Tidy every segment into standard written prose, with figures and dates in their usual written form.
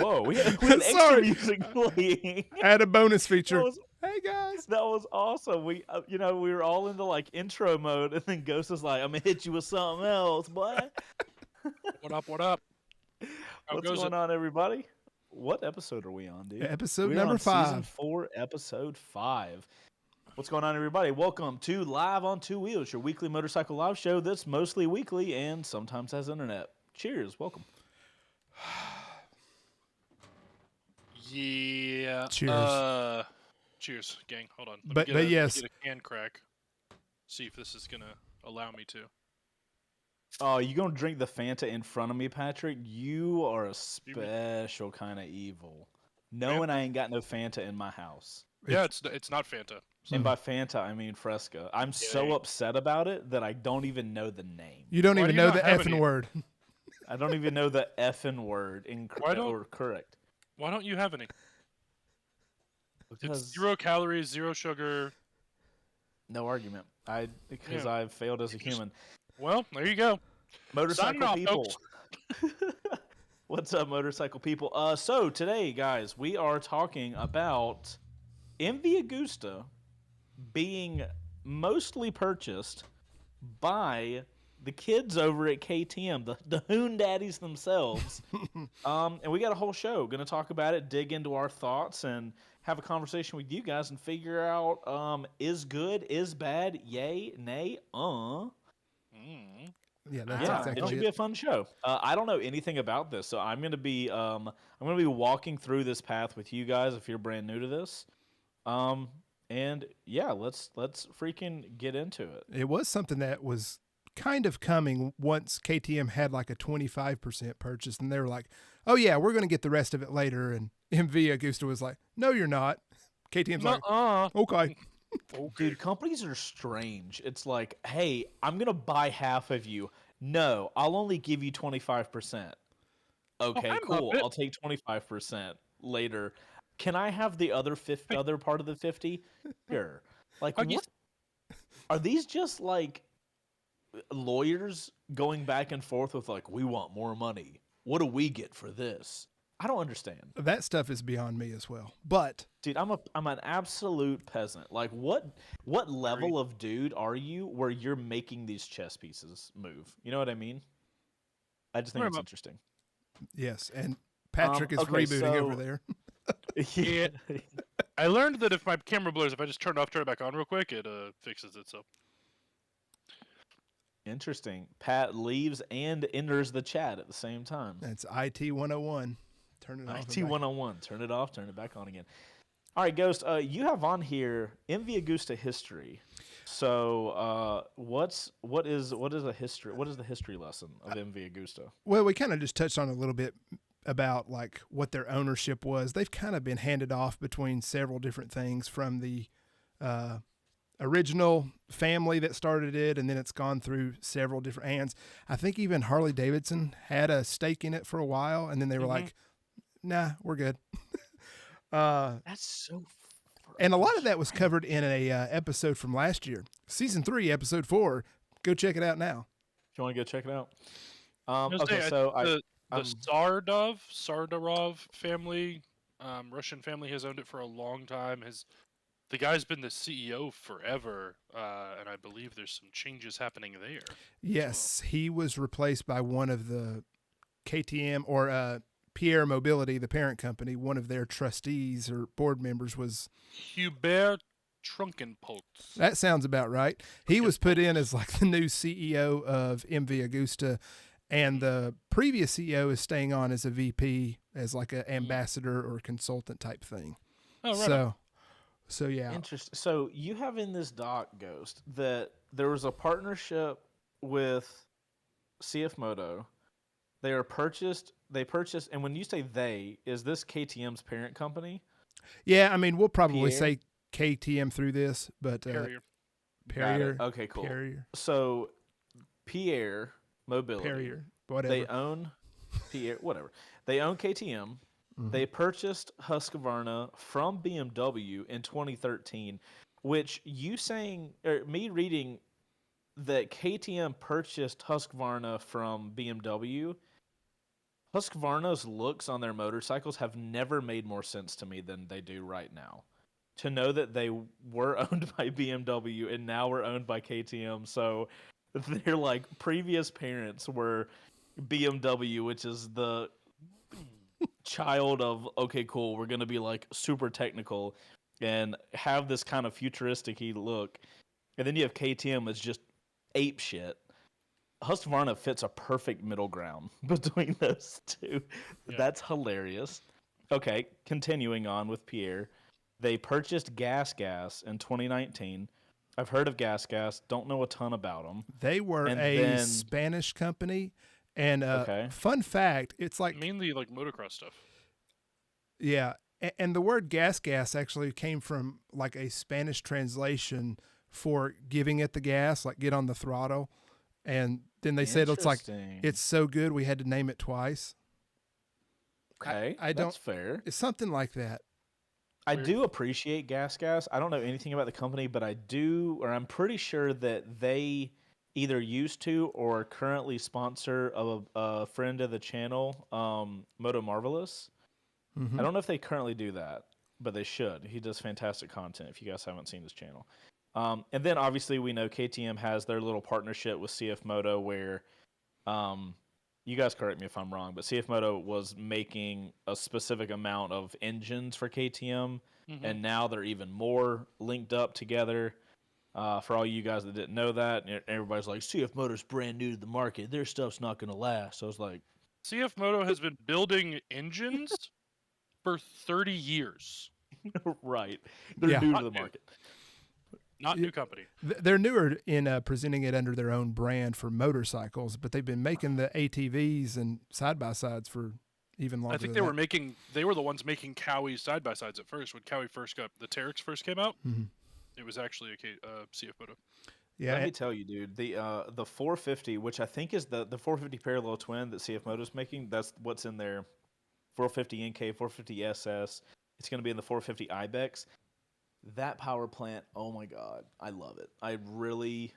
Whoa, we had extra Sorry. music playing. Add a bonus feature. Was, hey guys. that was awesome. We, we were all into like intro mode, and then Ghost was like, "I'm gonna hit you with something else, boy." What up? What up? What's going on, everybody? What episode are we on, dude? Episode We're number on 5. Season 4, Episode 5. What's going on, everybody? Welcome to Live on Two Wheels, your weekly motorcycle live show that's mostly weekly and sometimes has internet. Cheers. Welcome. Yeah. Cheers. Cheers, gang. Hold on. But yes. Let me get a can crack. See if this is gonna allow me to. Oh, you gonna drink the Fanta in front of me, Patrick? You are a special kind of evil. Knowing I ain't got no Fanta in my house. Yeah, it's not Fanta. So. And by Fanta, I mean Fresca. I'm so upset about it that I don't even know the name. You don't even know the effing word. I don't even know the effing word correct. Why don't you have any? Because it's 0 calories, 0 sugar. No argument. Because I've failed as a human. Well, there you go. Motorcycle people. What's up, motorcycle people? So today, guys, we are talking about MV Agusta being mostly purchased by the kids over at KTM, the Hoon Daddies themselves. And we got a whole show. Going to talk about it, dig into our thoughts, and have a conversation with you guys and figure out is good, is bad, yay, nay, Yeah, that's exactly it should be a fun show. I don't know anything about this, so I'm gonna be walking through this path with you guys if you're brand new to this. And yeah, let's freaking get into it. It was something that was kind of coming once KTM had like a 25% purchase, and they were like, "Oh yeah, we're gonna get the rest of it later." And MV Agusta was like, "No, you're not." KTM's like, "Okay." Dude, companies are strange. It's like, hey, I'm going to buy half of you. No, I'll only give you 25%. Okay, cool. I'll take 25% later. Can I have the other part of the 50? Sure. Like, what? Are these just like lawyers going back and forth with like, we want more money. What do we get for this? I don't understand. That stuff is beyond me as well. But dude, I'm an absolute peasant. Like what level of dude are you where you're making these chess pieces move? You know what I mean? I just think it's interesting. Yes, and Patrick is rebooting over there. Yeah. I learned that if my camera blurs, if I just turn it off, turn it back on real quick, it fixes itself. Interesting. Pat leaves and enters the chat at the same time. That's IT 101. Turn it off. IT 101. Turn it off, turn it back on again. All right, Ghost, you have on here MV Agusta history. So, what is the history lesson of MV Agusta? Well, we kind of just touched on a little bit about like what their ownership was. They've kind of been handed off between several different things, from the original family that started it, and then it's gone through several different hands. I think even Harley-Davidson had a stake in it for a while, and then they were like, nah, we're good. That's so and a lot of that was covered in a episode from last year, season 3, episode 4. Go check it out now. If you want to go check it out. The Sardarov family, Russian family, has owned it for a long time. The guy's been the CEO forever, and I believe there's some changes happening there. Yes, he was replaced by one of the KTM or Pierre Mobility, the parent company. One of their trustees or board members was Hubert Trunkenpoltz. That sounds about right. He was put in as like the new CEO of MV Agusta, and the previous CEO is staying on as a VP, as like an ambassador or consultant type thing. Oh, right. So yeah. Interesting. So you have in this doc, Ghost, that there was a partnership with CF Moto. They purchased, and when you say they, is this KTM's parent company? Yeah, I mean, we'll probably say KTM through this, but Perrier. Okay, cool. Perrier. So Pierre Mobility. Perrier. Whatever. They own Pierre. Whatever. They own KTM. Mm-hmm. They purchased Husqvarna from BMW in 2013, which me reading that KTM purchased Husqvarna from BMW Husqvarna's looks on their motorcycles have never made more sense to me than they do right now. To know that they were owned by BMW and now we're owned by KTM, so their like previous parents were BMW, which is the child of okay, cool, we're gonna be like super technical and have this kind of futuristic look, and then you have KTM as just ape shit. Husqvarna fits a perfect middle ground between those two. Yeah. That's hilarious. Okay, continuing on with Pierre. They purchased Gas in 2019. I've heard of Gas, don't know a ton about them. They were And a then- Spanish company. And Okay. fun fact, it's like Mainly like motocross stuff. yeah, and the word gas actually came from like a Spanish translation for giving it the gas, like get on the throttle. And then they said it's like Interesting. it's so good we had to name it twice. okay. I don't- That's fair. It's something like that. I Weird. do appreciate Gas. I don't know anything about the company, but I do, or I'm pretty sure that they either used to or currently sponsor a friend of the channel, Moto Marvelous. Mhm. I don't know if they currently do that, but they should. He does fantastic content if you guys haven't seen his channel. And then obviously we know KTM has their little partnership with CF Moto where you guys correct me if I'm wrong, but CF Moto was making a specific amount of engines for KTM, Mhm. and now they're even more linked up together. For all you guys that didn't know that, and everybody's like, CF Moto's brand new to the market. Their stuff's not going to last. So I was like, CF Moto has been building engines for 30 years. right. They're Yeah. new to Not the new. market. Not Yeah. new company. They're newer in presenting it under their own brand for motorcycles, but they've been making the ATVs and side by sides for even longer. I think than they were the ones making Cowie side by sides at first. When Cowie first got the Teryx first came out, Mhm. it was actually a CF Moto. Yeah, Let me tell you, dude, the 450, which I think is the 450 parallel twin that CF Moto's making, that's what's in their 450 NK, 450 SS. It's going to be in the 450 Ibex. That power plant, oh my god, I love it. I really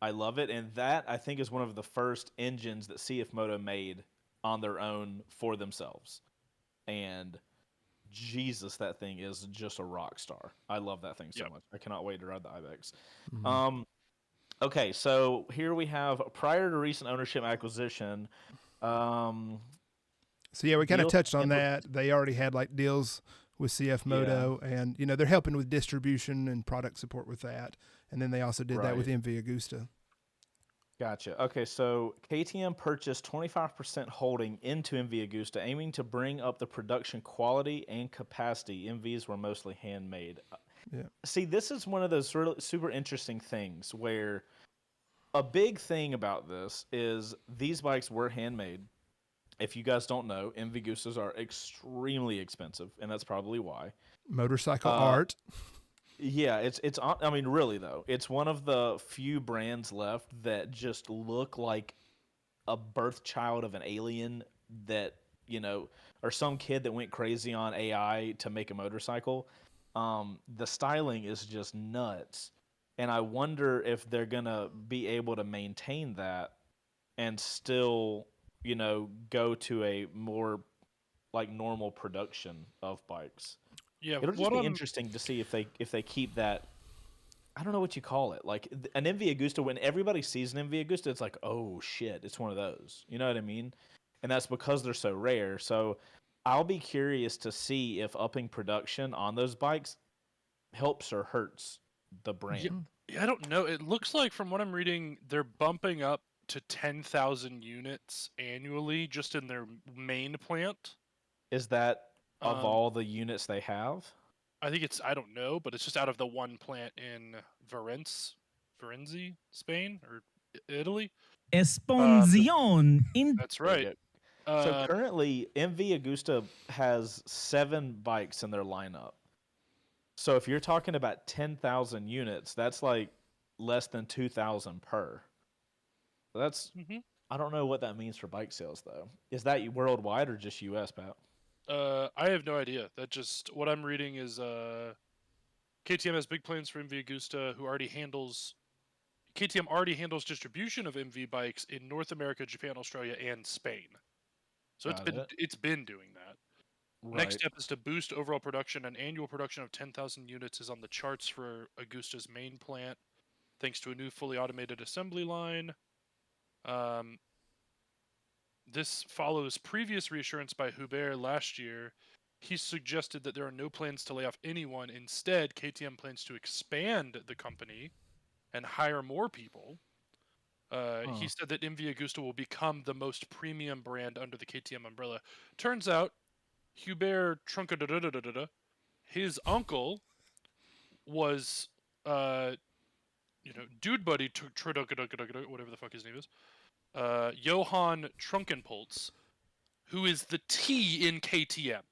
I love it, and that I think is one of the first engines that CF Moto made on their own for themselves. And Jesus, that thing is just a rock star. I love that thing so Yep. much. I cannot wait to ride the Ibex. Mhm. Okay, so here we have prior to recent ownership acquisition. So yeah, we kind of deals touched on and- that. They already had like deals with CF Moto, and they're helping with distribution and product support with that. And then they also did that with Right. MV Agusta. Gotcha. Okay, so KTM purchased 25% holding into MV Agusta, aiming to bring up the production quality and capacity. MVs were mostly handmade. Yeah. See, this is one of those really super interesting things where a big thing about this is these bikes were handmade. If you guys don't know, MV Agustas are extremely expensive, and that's probably why. Motorcycle Uh, art. Yeah, it's I mean, really though, it's one of the few brands left that just look like a birth child of an alien that, or some kid that went crazy on AI to make a motorcycle. The styling is just nuts. And I wonder if they're gonna be able to maintain that and still, go to a more like normal production of bikes. Yeah, It'll just what be I'm interesting to see if they keep that. I don't know what you call it. Like an MV Agusta, when everybody sees an MV Agusta, it's like, oh shit, it's one of those. You know what I mean? And that's because they're so rare. So I'll be curious to see if upping production on those bikes helps or hurts the brand. Yeah, I don't know. It looks like from what I'm reading, they're bumping up to 10,000 units annually just in their main plant. Is that of Um, all the units they have? I think I don't know, but it's just out of the one plant in Firenze, Spain or Italy. Esponzion in That's There you right. go. So Uh, currently, MV Agusta has 7 bikes in their lineup. So if you're talking about 10,000 units, that's like less than 2,000 per. That's mhm. I don't know what that means for bike sales though. Is that worldwide or just US, Pat? I have no idea. That just what I'm reading is KTM has big plans for MV Agusta, KTM already handles distribution of MV bikes in North America, Japan, Australia, and Spain. So Got it. it's been doing that. Right. Next step is to boost overall production. An annual production of 10,000 units is on the charts for Agusta's main plant, thanks to a new fully automated assembly line. This follows previous reassurance by Hubert last year. He suggested that there are no plans to lay off anyone. Instead, KTM plans to expand the company and hire more people. He said that MV Agusta will become the most premium brand under the KTM umbrella. Turns out, Hubert Trunka, his uncle was, dude buddy, whatever the fuck his name is, Johann Trunkenpolz, who is the T in KTM.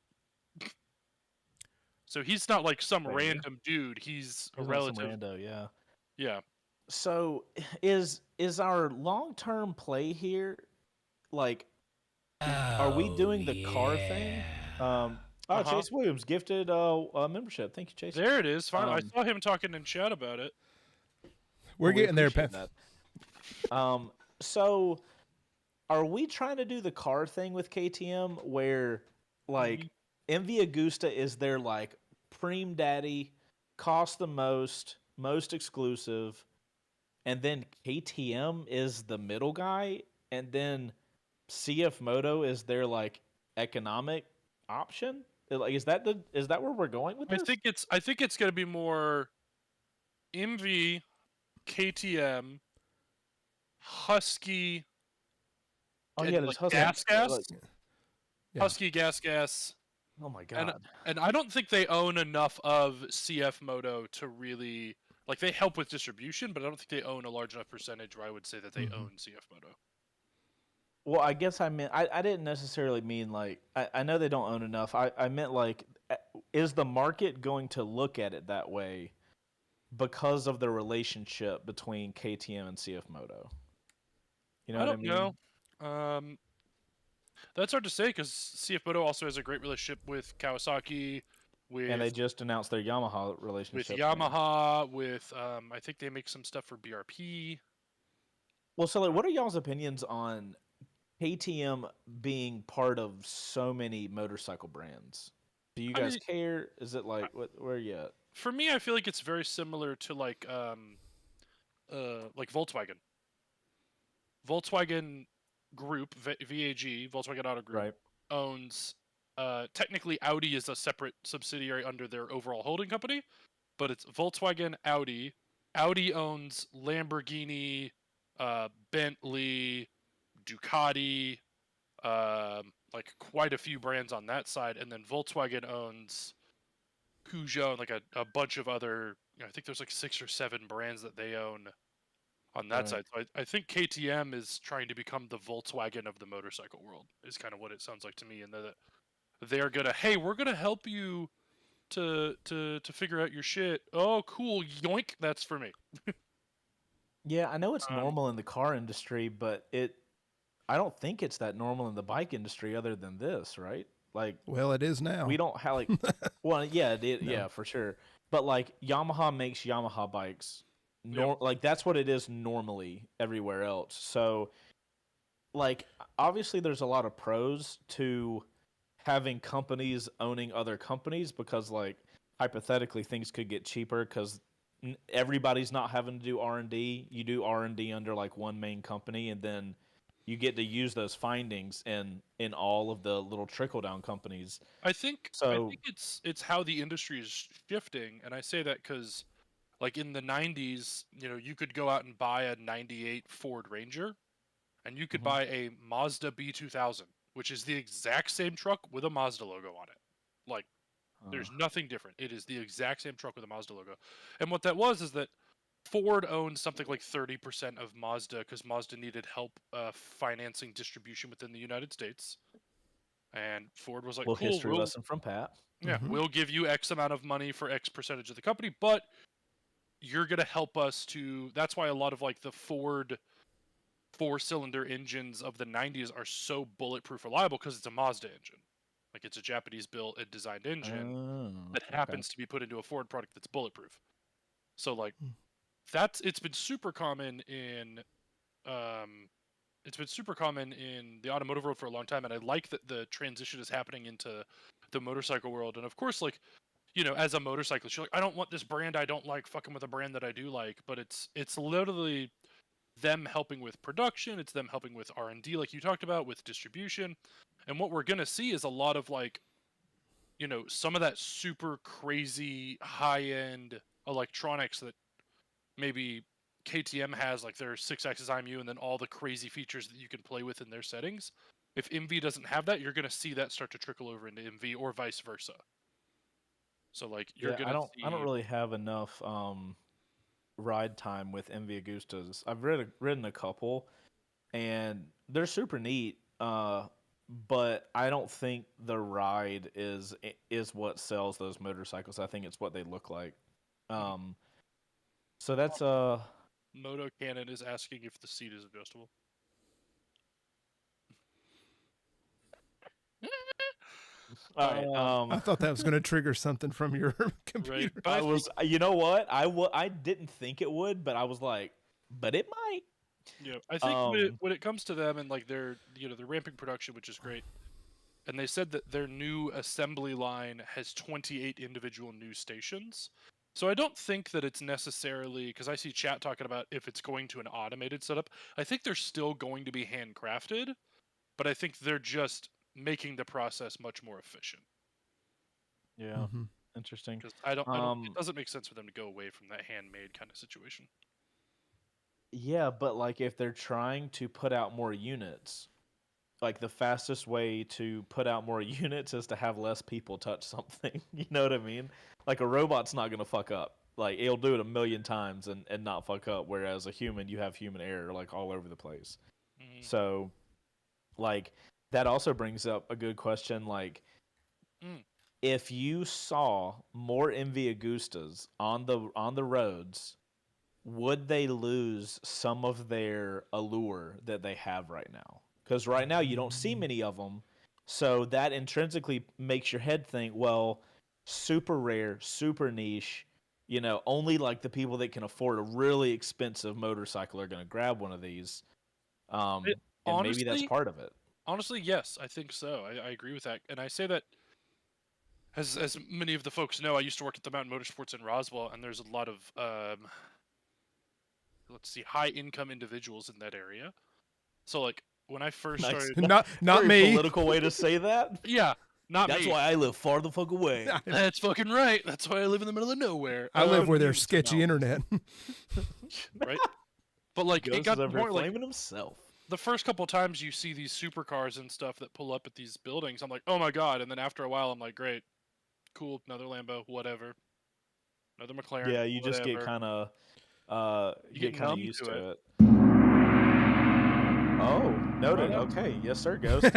So he's not like some random dude. He's a relative. Some rando, yeah. Yeah. So is our long-term play here, like, are we doing the car thing? Chase Williams gifted a membership. Thank you, Chase. There it is. Fine. I saw him talking in chat about it. We're getting there, Pat. So are we trying to do the car thing with KTM where, like, MV Agusta is their, like, preem daddy, cost the most exclusive, and then KTM is the middle guy, and then CF Moto is their, like, economic option? Like, is that where we're going with this? I think it's gonna be more MV, KTM, Husky. Oh yeah, there's like Husky. Husky gas. Oh my god! And I don't think they own enough of CF Moto to really, like, they help with distribution, but I don't think they own a large enough percentage where I would say that they own CF Moto. Well, I guess I meant I didn't necessarily mean like I know they don't own enough. I meant like, is the market going to look at it that way because of the relationship between KTM and CF Moto? You know I what I don't mean? know. That's hard to say because CF Moto also has a great relationship with Kawasaki. And they just announced their Yamaha relationship. With Yamaha, I think they make some stuff for BRP. Well, so like, what are y'all's opinions on KTM being part of so many motorcycle brands? Do you guys care? Is it like where are you at? For me, I feel like it's very similar to like Volkswagen. Volkswagen Group, VAG, Volkswagen Auto Group, owns. Technically, Audi is a separate subsidiary under their overall holding company, but it's Volkswagen, Audi. Audi owns Lamborghini, Bentley, Ducati, like quite a few brands on that side, and then Volkswagen owns Peugeot and like a bunch of other. I think there's like 6 or 7 brands that they own on that side. So I think KTM is trying to become the Volkswagen of the motorcycle world. Is kind of what it sounds like to me, and that they're gonna, hey, we're gonna help you to figure out your shit. Oh, cool, yoink, that's for me. Yeah, I know it's normal in the car industry, but I don't think it's that normal in the bike industry other than this, right? Like, well, it is now. We don't have like, well, yeah, yeah, for sure. But like, Yamaha makes Yamaha bikes. Like that's what it is normally everywhere else. So, like, obviously, there's a lot of pros to having companies owning other companies because, like, hypothetically, things could get cheaper because everybody's not having to do R&D. You do R&D under like one main company, and then you get to use those findings in all of the little trickle down companies. I think it's how the industry is shifting, and I say that because, like, in the 90s, you could go out and buy a 98 Ford Ranger, and you could buy a Mazda B2000, which is the exact same truck with a Mazda logo on it. Like, there's nothing different. It is the exact same truck with a Mazda logo. And what that was is that Ford owned something like 30% of Mazda because Mazda needed help financing distribution within the United States. And Ford was like, cool, history lesson from Pat. Yeah, we'll give you X amount of money for X percentage of the company, but you're going to help us to... That's why a lot of like the Ford 4-cylinder engines of the 90s are so bulletproof reliable, because it's a Mazda engine. Like, it's a Japanese built and designed engine that happens to be put into a Ford product that's bulletproof. So like, it's been super common in super common in the automotive world for a long time, and I like that the transition is happening into the motorcycle world. And of course, like, you know, as a motorcyclist, you're like, I don't want this brand I don't like fucking with a brand that I do like. But it's literally them helping with production. It's them helping with R&D, like you talked about, with distribution. And what we're gonna see is a lot of, like, you know, some of that super crazy high-end electronics that maybe KTM has, like their 6-axis IMU, and then all the crazy features that you can play with in their settings. If MV doesn't have that, you're going to see that start to trickle over into MV, or vice versa. So, like, you're going to see... I don't really have enough ride time with MV Agustas. I've ridden a couple, and they're super neat. But I don't think the ride is what sells those motorcycles. I think it's what they look like. So that's Moto Cannon is asking if the seat is adjustable. All right. I thought that was going to trigger something from your computer. Right, I was, you know what? I didn't think it would, but I was like, but it might. Yeah, I think when it comes to them and, like, they're ramping production, which is great. And they said that their new assembly line has 28 individual new stations. So I don't think that it's necessarily, because I see chat talking about if it's going to an automated setup. I think they're still going to be handcrafted, but I think they're just making the process much more efficient. Yeah, interesting. Because I don't. It doesn't make sense for them to go away from that handmade kind of situation. Yeah, but like if they're trying to put out more units, like the fastest way to put out more units is to have less people touch something. You know what I mean? Like a robot's not gonna fuck up. Like it'll do it a million times and not fuck up. Whereas a human, you have human error like all over the place. So, like that also brings up a good question. Like, if you saw more MV Agustas on the roads, would they lose some of their allure that they have right now? Because right now you don't see many of them, so that intrinsically makes your head think, well, super rare, super niche, you know, only like the people that can afford a really expensive motorcycle are going to grab one of these. And maybe that's part of it. Honestly, yes, I think so. I agree with that. And I say that, as many of the folks know, I used to work at the Mountain Motorsports in Roswell, and there's a lot of, high-income individuals in that area. So, like, when I first started... Not me. Political way to say that? Yeah, not me. That's why I live far the fuck away. That's fucking right. That's why I live in the middle of nowhere. I live where there's sketchy internet. Right? But, like, it got to the point, like, himself. The first couple times you see these supercars and stuff that pull up at these buildings, I'm like, oh my god. And then after a while, I'm like, great, cool, another Lambo, whatever. Another McLaren. Yeah, you just get kind of... you get kind of used to it. Oh, noted. Okay, yes, sir, Ghost.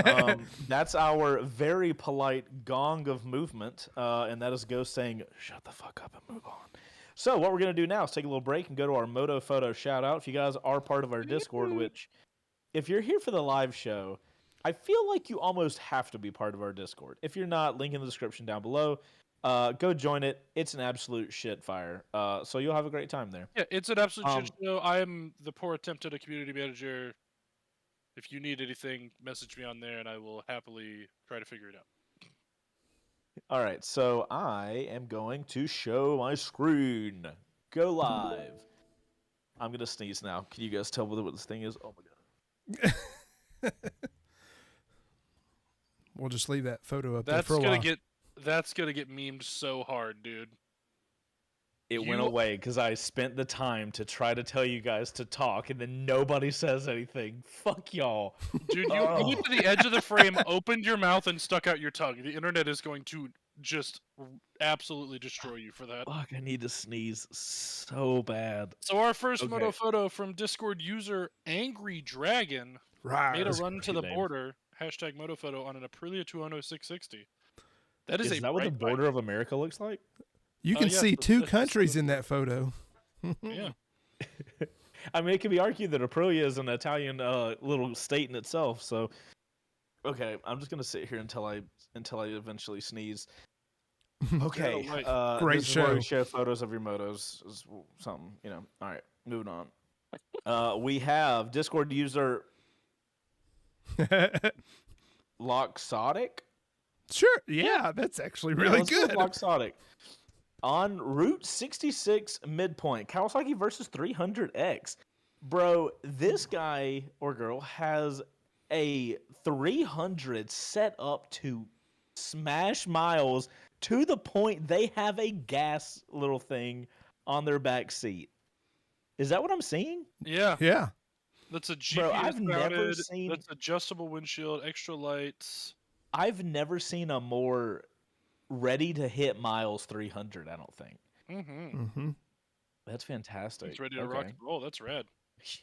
That's our very polite gong of movement, and that is Ghost saying, "Shut the fuck up and move on." So, what we're gonna do now is take a little break and go to our Moto Photo shout out. If you guys are part of our Discord, which, if you're here for the live show, I feel like you almost have to be part of our Discord. If you're not, link in the description down below. Go join it. It's an absolute shit fire. So you'll have a great time there. Yeah, it's an absolute shit show. I am the poor attempt at a community manager. If you need anything, message me on there, and I will happily try to figure it out. All right, so I am going to show my screen. Go live. I'm going to sneeze now. Can you guys tell what this thing is? Oh, my God. We'll just leave that photo up there for a while. That's going to get memed so hard, dude. It went away because I spent the time to try to tell you guys to talk, and then nobody says anything. Fuck y'all. Dude, you went to the edge of the frame, opened your mouth, and stuck out your tongue. The internet is going to just absolutely destroy you for that. Fuck, I need to sneeze so bad. So our first Moto Photo from Discord user Angry Dragon made a run to the border. Hashtag Moto Photo on an Aprilia 200 660. Is that what the border of America looks like? You can see two countries in that photo. Yeah. I mean, it can be argued that Aprilia is an Italian little state in itself. So, okay, I'm just gonna sit here until I eventually sneeze. Okay, great show. Show photos of your motos is something, you know. All right, moving on. We have Discord user Loxodic? Sure. Yeah, that's actually really good. Loxodic. On Route 66 midpoint, Kawasaki versus 300X. Bro, this guy or girl has a 300 set up to smash miles to the point they have a gas little thing on their back seat. Is that what I'm seeing? Yeah. Yeah. That's a GPS Bro, I've never mounted. seen. That's adjustable windshield, extra lights. I've never seen a more ready to hit miles 300. I don't think. Mm-hmm. That's fantastic. It's ready to rock and roll. That's rad.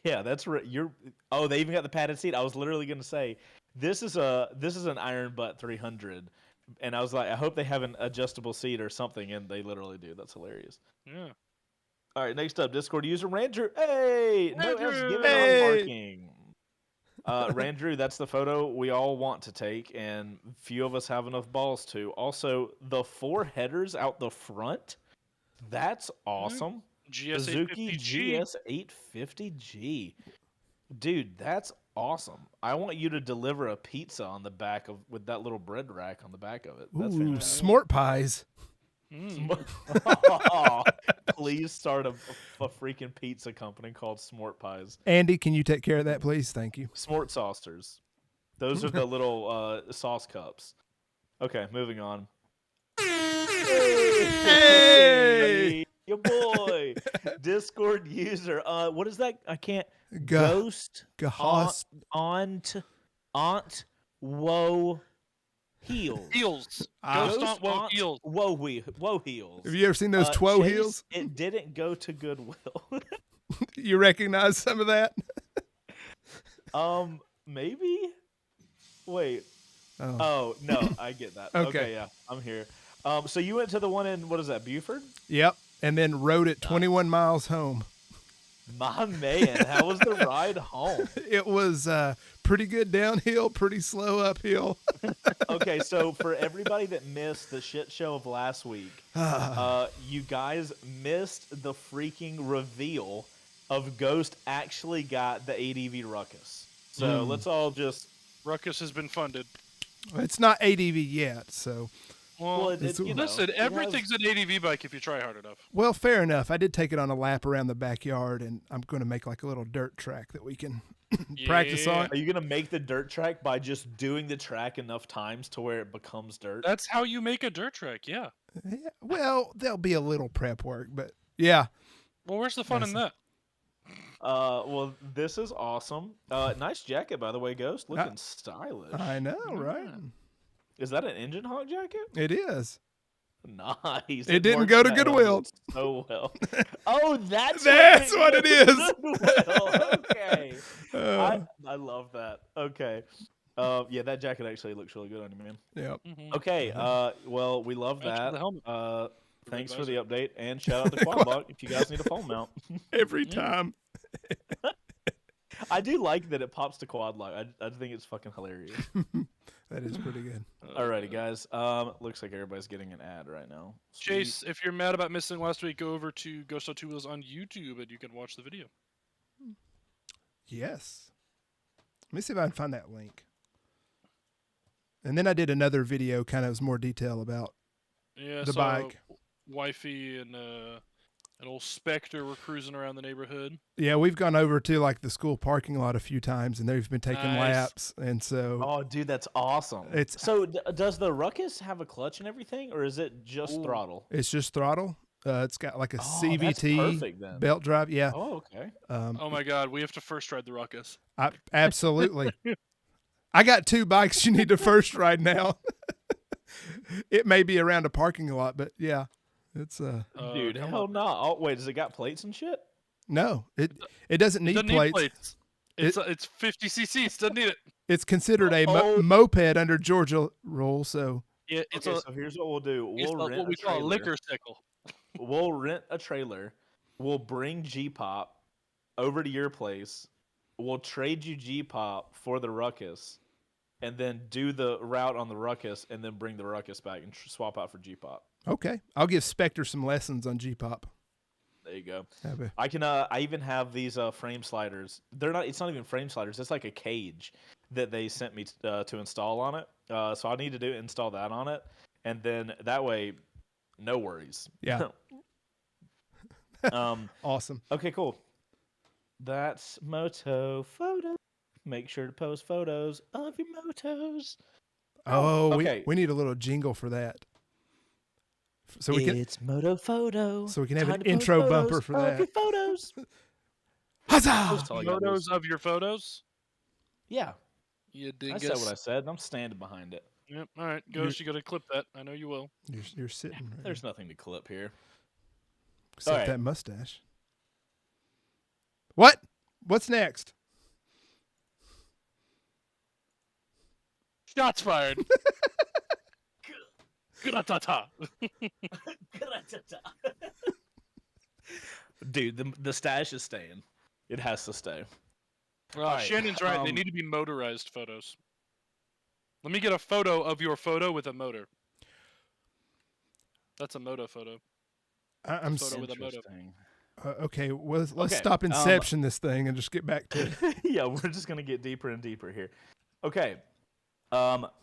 Yeah, that's right. Oh, they even got the padded seat. I was literally gonna say this is an iron butt 300, and I was like, I hope they have an adjustable seat or something, and they literally do. That's hilarious. Yeah. All right, next up, Discord user Randrew. Hey, no F's given Hey! on parking. Randrew, that's the photo we all want to take, and few of us have enough balls to. Also, the 4 headers out the front. That's awesome. Suzuki GS850G. Dude, that's awesome. I want you to deliver a pizza on the back of with that little bread rack on the back of it. That's Ooh, fantastic. smart pies. Oh, please start a freaking pizza company called Smart Pies. Andy, can you take care of that, please? Thank you. Smart Saucers. Those are the little sauce cups. Okay, moving on. Hey! Your boy, Discord user. What is that? I can't. Ghost Ghost Aunt Woe Heels. Heels. Ghost Ghost Aunt Woe Aunt Heels. Woe Heels. Have you ever seen those Twoe Chase, heels? It didn't go to Goodwill. You recognize some of that? Maybe. Wait. Oh, no, I get that. Okay, yeah, I'm here. So you went to the one in, what is that, Buford? Yep. And then rode it 21 miles home. My man, how was the ride home? It was pretty good downhill, pretty slow uphill. Okay, so for everybody that missed the shit show of last week, you guys missed the freaking reveal of Ghost actually got the ADV Ruckus. So let's all just... Ruckus has been funded. It's not ADV yet, so... Well, you know, listen, everything's an ADV bike if you try hard enough. Well, fair enough. I did take it on a lap around the backyard, and I'm going to make like a little dirt track that we can practice on. Are you going to make the dirt track by just doing the track enough times to where it becomes dirt? That's how you make a dirt track, yeah. Well, there'll be a little prep work, but yeah. Well, where's the fun in that? Well, this is awesome. Nice jacket, by the way, Ghost. Looking stylish. I know, right? Is that an engine hawk jacket? It is. Nice. It didn't go to Goodwill. So well. Oh, that's what it is. Goodwill. Okay. I love that. Okay. Yeah, that jacket actually looks really good on you, man. Yep. Okay. Well, we love that. Thanks for the update, and shout out to Quadbot if you guys need a phone mount. Every time. I do like that it pops to quad lock. I think it's fucking hilarious. That is pretty good. Alrighty, guys. Looks like everybody's getting an ad right now. Sweet. Chase, if you're mad about missing last week, go over to Ghost OnTwoWheels on YouTube and you can watch the video. Yes. Let me see if I can find that link. And then I did another video, kind of was more detail about the bike. Wifey and an old Spectre were cruising around the neighborhood. Yeah, we've gone over to like the school parking lot a few times, and they've been taking laps, and so. Oh, dude, that's awesome. So does the Ruckus have a clutch and everything, or is it just throttle? It's just throttle. It's got like a CVT belt drive. Yeah. Oh, okay. Oh my God, we have to first ride the Ruckus. Absolutely. I got 2 bikes you need to first ride now. It may be around a parking lot, but yeah. It's dude, hell no. Oh, wait, does it got plates and shit? No, it doesn't need plates. It's 50 cc's. Doesn't need it. It's considered a moped under Georgia rule. So yeah, so here's what we'll do. We'll rent what we call a liquor sickle. We'll rent a trailer. We'll bring G-Pop over to your place. We'll trade you G-Pop for the Ruckus, and then do the route on the Ruckus, and then bring the Ruckus back and swap out for G-Pop. Okay. I'll give Spectre some lessons on G-Pop. There you go. Happy. I can. I even have these frame sliders. They're not. It's not even frame sliders. It's like a cage that they sent me to install on it. So I need to install that on it, and then that way, no worries. Yeah. Um. Awesome. Okay. Cool. That's Moto Photo. Make sure to post photos of your motos. Oh, okay. we need a little jingle for that. So It's Moto Photo. So we can have an intro bumper for that. Your photos. Huzzah! Photos of your photos? Yeah. You dingus. I said what I said. I'm standing behind it. Yep. All right. Ghost, you got to clip that. I know you will. You're sitting right There's nothing to clip here. except that mustache. What? What's next? Shots fired. Gratata. Dude, the stash is staying. It has to stay. Right. Shannon's right. They need to be motorized photos. Let me get a photo of your photo with a motor. That's a moto photo. I'm photo with a moto. Okay, well, let's stop Inception this thing and just get back to it. Yeah, we're just gonna get deeper and deeper here. Okay.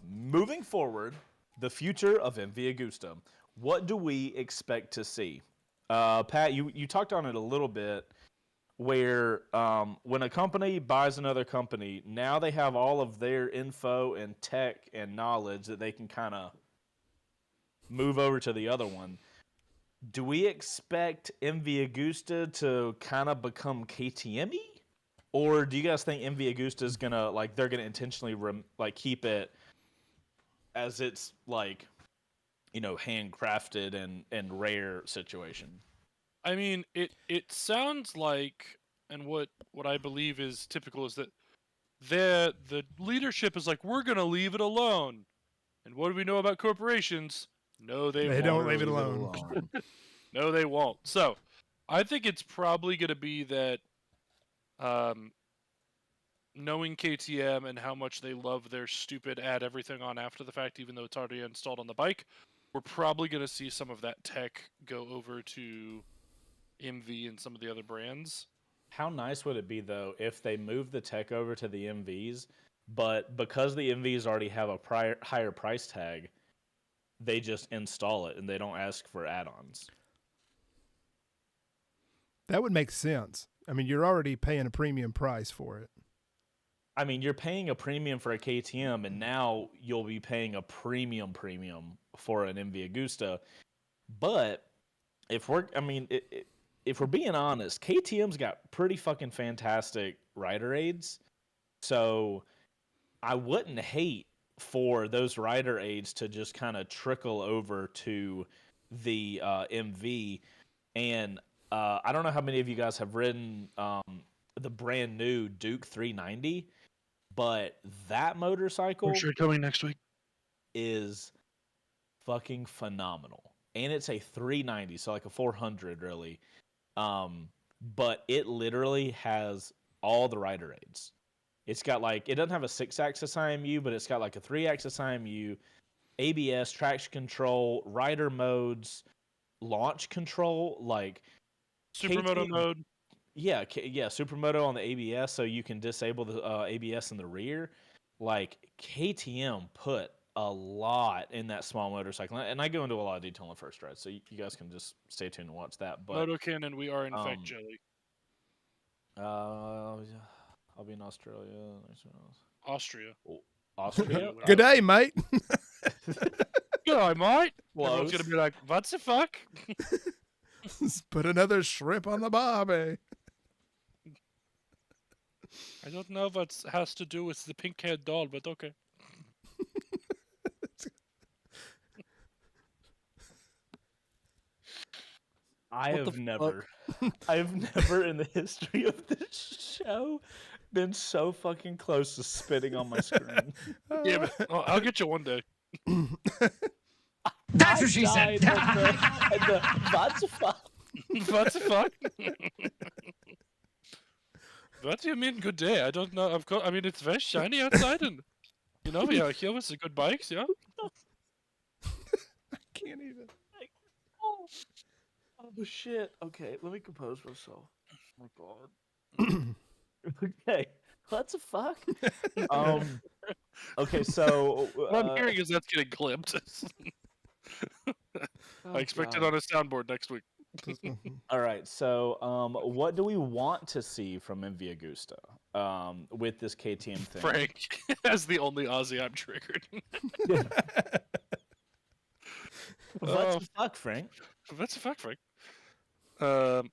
Moving forward, the future of MV Agusta. What do we expect to see? Pat, you talked on it a little bit, where when a company buys another company, now they have all of their info and tech and knowledge that they can kind of move over to the other one. Do we expect MV Agusta to kind of become KTM-y? Or do you guys think MV Agusta is gonna they're gonna intentionally keep it as it's handcrafted and rare situation? I mean, it sounds like, and what I believe is typical is that the leadership is like, we're gonna leave it alone. And what do we know about corporations? No, they won't. Don't leave it alone. No, they won't. So, I think it's probably gonna be that. Knowing KTM and how much they love their stupid add everything on after the fact, even though it's already installed on the bike, we're probably going to see some of that tech go over to MV and some of the other brands. How nice would it be, though, if they move the tech over to the MVs, but because the MVs already have a higher price tag, they just install it and they don't ask for add-ons? That would make sense. I mean, you're already paying a premium price for it. I mean, you're paying a premium for a KTM, and now you'll be paying a premium for an MV Agusta. But if we're being honest, KTM's got pretty fucking fantastic rider aids. So I wouldn't hate for those rider aids to just kind of trickle over to the MV. And I don't know how many of you guys have ridden the brand new Duke 390. But that motorcycle, For sure, coming next week, is fucking phenomenal, and it's a 390, so like a 400 really. But it literally has all the rider aids. It's got it doesn't have a 6-axis IMU, but it's got like a 3-axis IMU, ABS, traction control, rider modes, launch control, Supermoto mode. Yeah, Supermoto on the ABS, so you can disable the ABS in the rear. KTM put a lot in that small motorcycle, and I go into a lot of detail on the first ride, so you guys can just stay tuned and watch that. But Moto Cannon, we are in fact jelly. I'll be in Australia. Austria. Austria. Good day, mate. Good day, mate. Close. Everyone's gonna be like, "What the fuck?" Let's put another shrimp on the barbie. I don't know what has to do with the pink-haired doll, but okay. I've never in the history of this show been so fucking close to spitting on my screen. Yeah, but I'll get you one day. That's what she said. What the fuck? What the fuck? What do you mean good day? I don't know. Of course, I mean it's very shiny outside, and we are here with the good bikes. Yeah. I can't even. Oh shit. Okay, let me compose myself. Oh my god. Okay. What the fuck? Okay, so What I'm hearing is that's getting clipped. I expect it on a soundboard next week. All right, so what do we want to see from MV Agusta with this KTM thing? Frank, as the only Aussie I'm triggered. What the fuck, Frank? That's a fuck, Frank. They have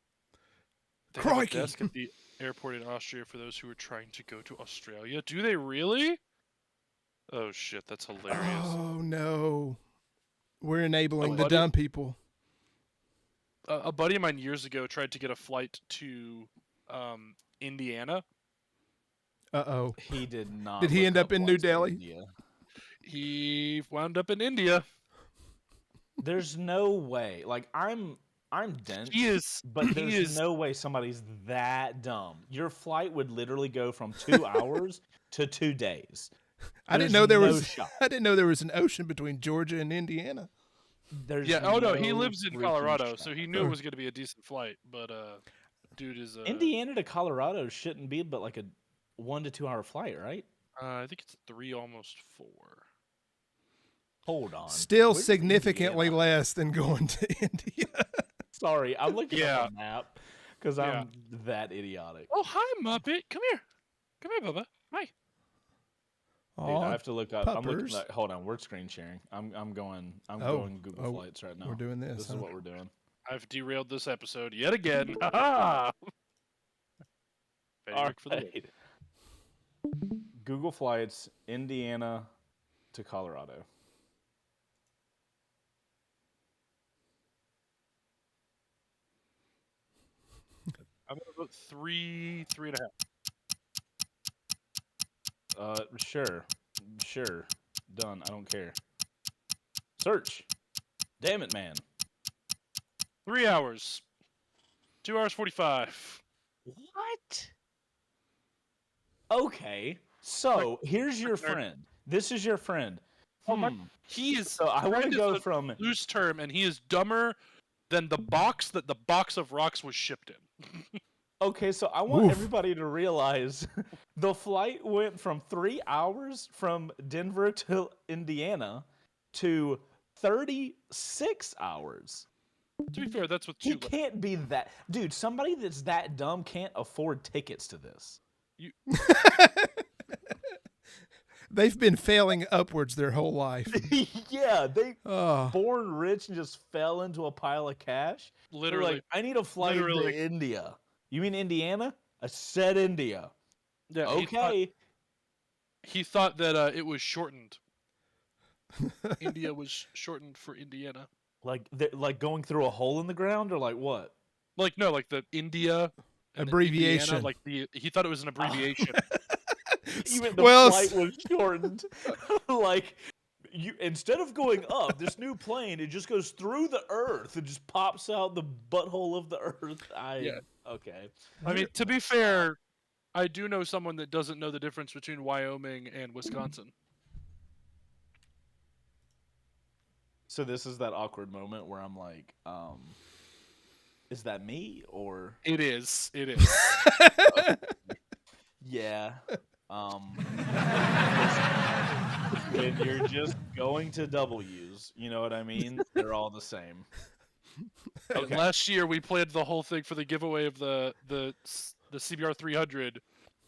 a Crikey. desk at the airport in Austria for those who are trying to go to Australia. Do they really? Oh shit, that's hilarious. Oh no, we're enabling the dumb people. A buddy of mine years ago tried to get a flight to Indiana. Uh-oh. He did not. Did he end up in New Delhi? India. He wound up in India. There's no way. Like I'm dense. He is, but there's no way somebody's that dumb. Your flight would literally go from 2 hours to 2 days. I didn't know there was. I didn't know there was an ocean between Georgia and Indiana. Oh no, he lives in Colorado, so he knew it was going to be a decent flight. But dude is Indiana to Colorado shouldn't be but like a 1 to 2 hour flight, right? I think it's 3, almost 4. Hold on. Still significantly less than going to India. Sorry, I'm looking at a map because I'm that idiotic. Oh, hi, Muppet. Come here. Come here, Bubba. Hi. Dude, I have to look up. I'm looking at, hold on, we're screen sharing. I'm going Google Flights right now. We're doing this. This is what we're doing. I've derailed this episode yet again. All right. Google Flights, Indiana to Colorado. I'm gonna vote 3.5. Sure. Done. I don't care. Search. Damn it, man. 3 hours. 2 hours 45. What? Okay. So here's your friend. This is your friend. He is. So I want to go from loose term, and he is dumber than the box that the box of rocks was shipped in. Okay, so I want everybody to realize the flight went from 3 hours from Denver to Indiana to 36 hours. To be fair, that's with He can't be that. Dude, somebody that's that dumb can't afford tickets to this. They've been failing upwards their whole life. Yeah, they born rich and just fell into a pile of cash. Literally. They're like, I need a flight to India. You mean Indiana? I said India. Yeah. Okay. He thought that it was shortened. India was shortened for Indiana. Like going through a hole in the ground, or like what? Like no, like the India abbreviation. Indiana, he thought it was an abbreviation. Even the flight was shortened. Like instead of going up, this new plane, it just goes through the earth. It just pops out the butthole of the earth. Okay. I mean, to be fair, I do know someone that doesn't know the difference between Wyoming and Wisconsin. So this is that awkward moment where I'm like, is that me or? It is. It is. Yeah. When you're just going to W's, you know what I mean? They're all the same. Okay. Last year we planned the whole thing for the giveaway of the CBR 300.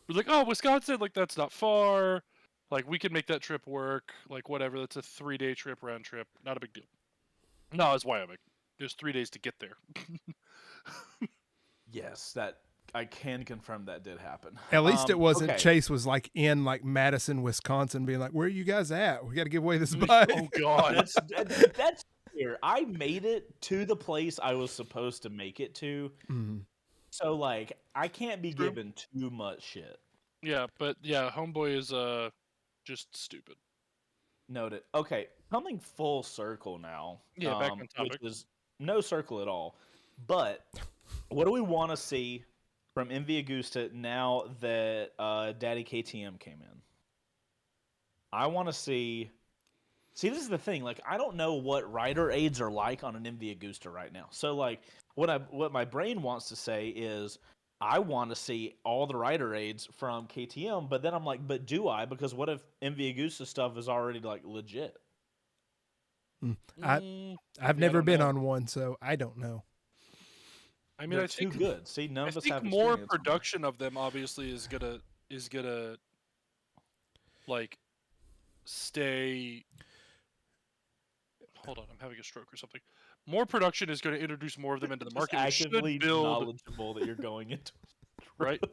We're like, oh, Wisconsin, like that's not far. Like we can make that trip work. Like whatever, that's a 3-day trip, round trip, not a big deal. No, it's Wyoming. There's 3 days to get there. Yes, that I can confirm that did happen. At least it wasn't Chase was like in like Madison, Wisconsin, being like, "Where are you guys at? We got to give away this bike." Oh God, that's weird. I made it to the place I was supposed to make it to, so like I can't be given too much shit. Yeah, but yeah, homeboy is just stupid. Noted. Okay, coming full circle now. Yeah, back on topic. Which is no circle at all. But what do we want to see from MV Agusta now that Daddy KTM came in? I want to see See, this is the thing. Like, I don't know what rider aids are like on an MV Agusta right now. So, like, what my brain wants to say is, I want to see all the rider aids from KTM. But then I'm like, but do I? Because what if MV Agusta stuff is already like legit? I've never been on one, so I don't know. I mean, I think too good. See, none of us have more production of them obviously is gonna like stay. Hold on, I'm having a stroke or something. More production is going to introduce more of them into the market. Actively should build knowledgeable that you're going into, right?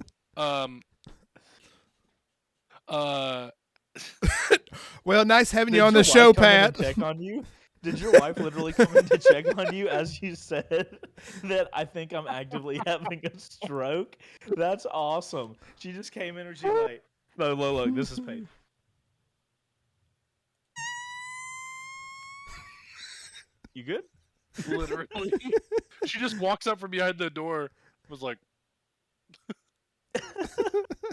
Well, nice having you on the show, Pat. Check on you. Did your wife literally come in to check on you as you said that I think I'm actively having a stroke? That's awesome. She just came in and she's like, look, this is paid. You good? Literally. She just walks up from behind the door, was like...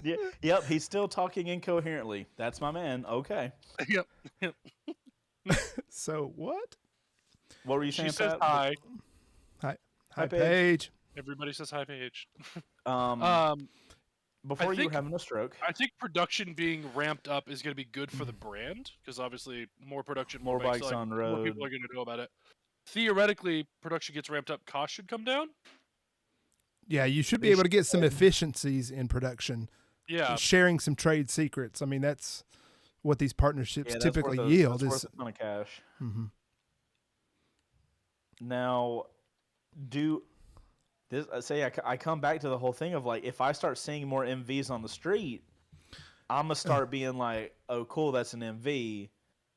Yeah, yep, he's still talking incoherently. That's my man. Okay. Yep. So what? What were you saying, She says Pat? hi. Hi, Paige. Everybody says hi, Paige. Before you were having a stroke. I think production being ramped up is going to be good for the brand, because obviously more production, more bikes on road. More people are going to know about it. Theoretically, production gets ramped up, cost should come down. Yeah, you should be able to get some efficiencies in production. Yeah. Sharing some trade secrets. I mean, that's what these partnerships typically yield. That's worth a ton of cash. Mm-hmm. Now, I come back to the whole thing of like, if I start seeing more MVs on the street, I'm gonna start being like, oh, cool, that's an MV.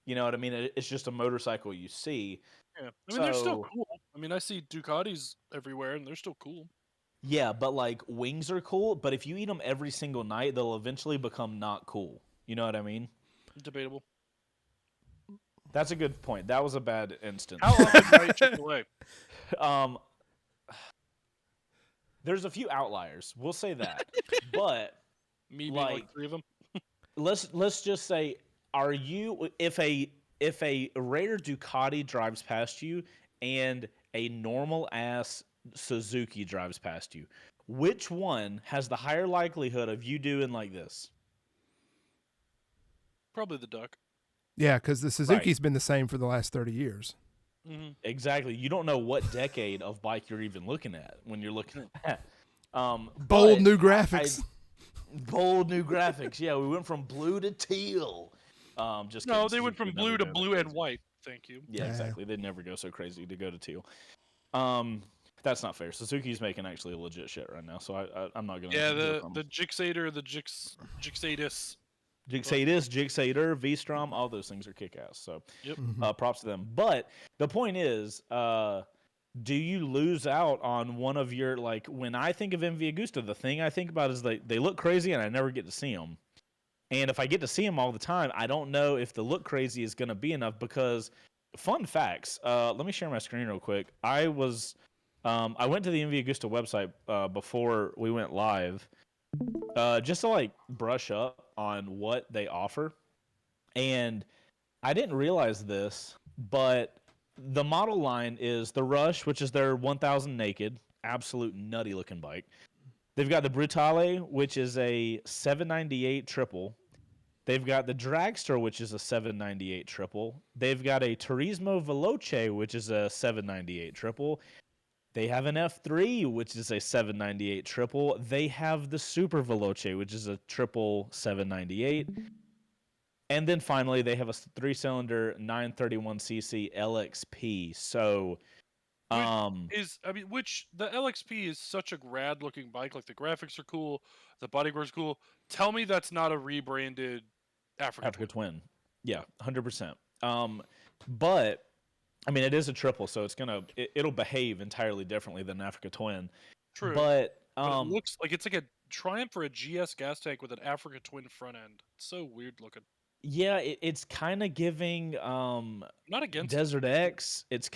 You know what I mean? It's just a motorcycle you see. Yeah, I mean, they're still cool. I mean, I see Ducatis everywhere, and they're still cool. Yeah, but like wings are cool, but if you eat them every single night, they'll eventually become not cool. You know what I mean? Debatable. That's a good point. That was a bad instance. How often do I eat Chick-fil-A? There's a few outliers. We'll say that. But me being like 3 of them. let's just say, are you if a rare Ducati drives past you and a normal ass Suzuki drives past you, which one has the higher likelihood of you doing like this? Probably the Duck. Yeah, because the Suzuki's been the same for the last 30 years. Mm-hmm. Exactly. You don't know what decade of bike you're even looking at when you're looking at that. Bold new graphics. Bold new graphics. Yeah, we went from blue to teal. Just no, they went from blue to blue and white. Thank you. Yeah, exactly. They'd never go so crazy to go to teal. That's not fair. Suzuki's making actually a legit shit right now, so I'm not gonna. Yeah, the Gixxator, the Gixxatus. Gixxator, V-Strom, all those things are kick-ass. So, yep. Props to them. But the point is, do you lose out on one of your, like, when I think of MV Agusta, the thing I think about is they look crazy and I never get to see them. And if I get to see them all the time, I don't know if the look crazy is going to be enough because, fun facts, let me share my screen real quick. I went to the MV Agusta website before we went live, just to like brush up on what they offer. And I didn't realize this, but the model line is the Rush, which is their 1000 naked, absolute nutty looking bike. They've got the Brutale, which is a 798 triple. They've got the Dragster, which is a 798 triple. They've got a Turismo Veloce, which is a 798 triple. They have an F3, which is a 798 triple. They have the Super Veloce, which is a triple 798. And then finally, they have a 3-cylinder 931cc LXP. So, which the LXP is such a rad looking bike. Like the graphics are cool, the bodywork's cool. Tell me that's not a rebranded Africa Twin. Yeah, 100%. But I mean, it is a triple, so it'll behave entirely differently than an Africa Twin. True. But it looks like it's like a Triumph or a GS gas tank with an Africa Twin front end. It's so weird looking. Yeah, it's kind of giving not against Desert X. It's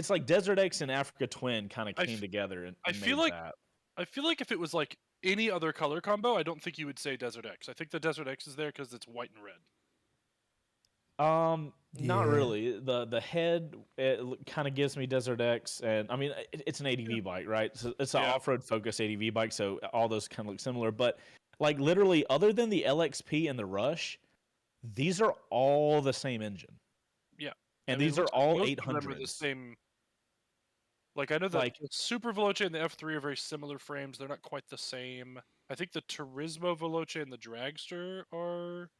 like Desert X and Africa Twin kind of came together and I feel like if it was like any other color combo, I don't think you would say Desert X. I think the Desert X is there because it's white and red. Not Yeah. really. The head kind of gives me Desert X, and I mean it's an ADV bike, right? So it's an off-road focused ADV bike, so all those kind of look similar. But like literally, other than the LXP and the Rush, these are all the same engine. Yeah, and these are all most 800s. of them are the same. Like I know that Like the Super Veloce and the F3 are very similar frames. They're not quite the same. I think the Turismo Veloce and the Dragster are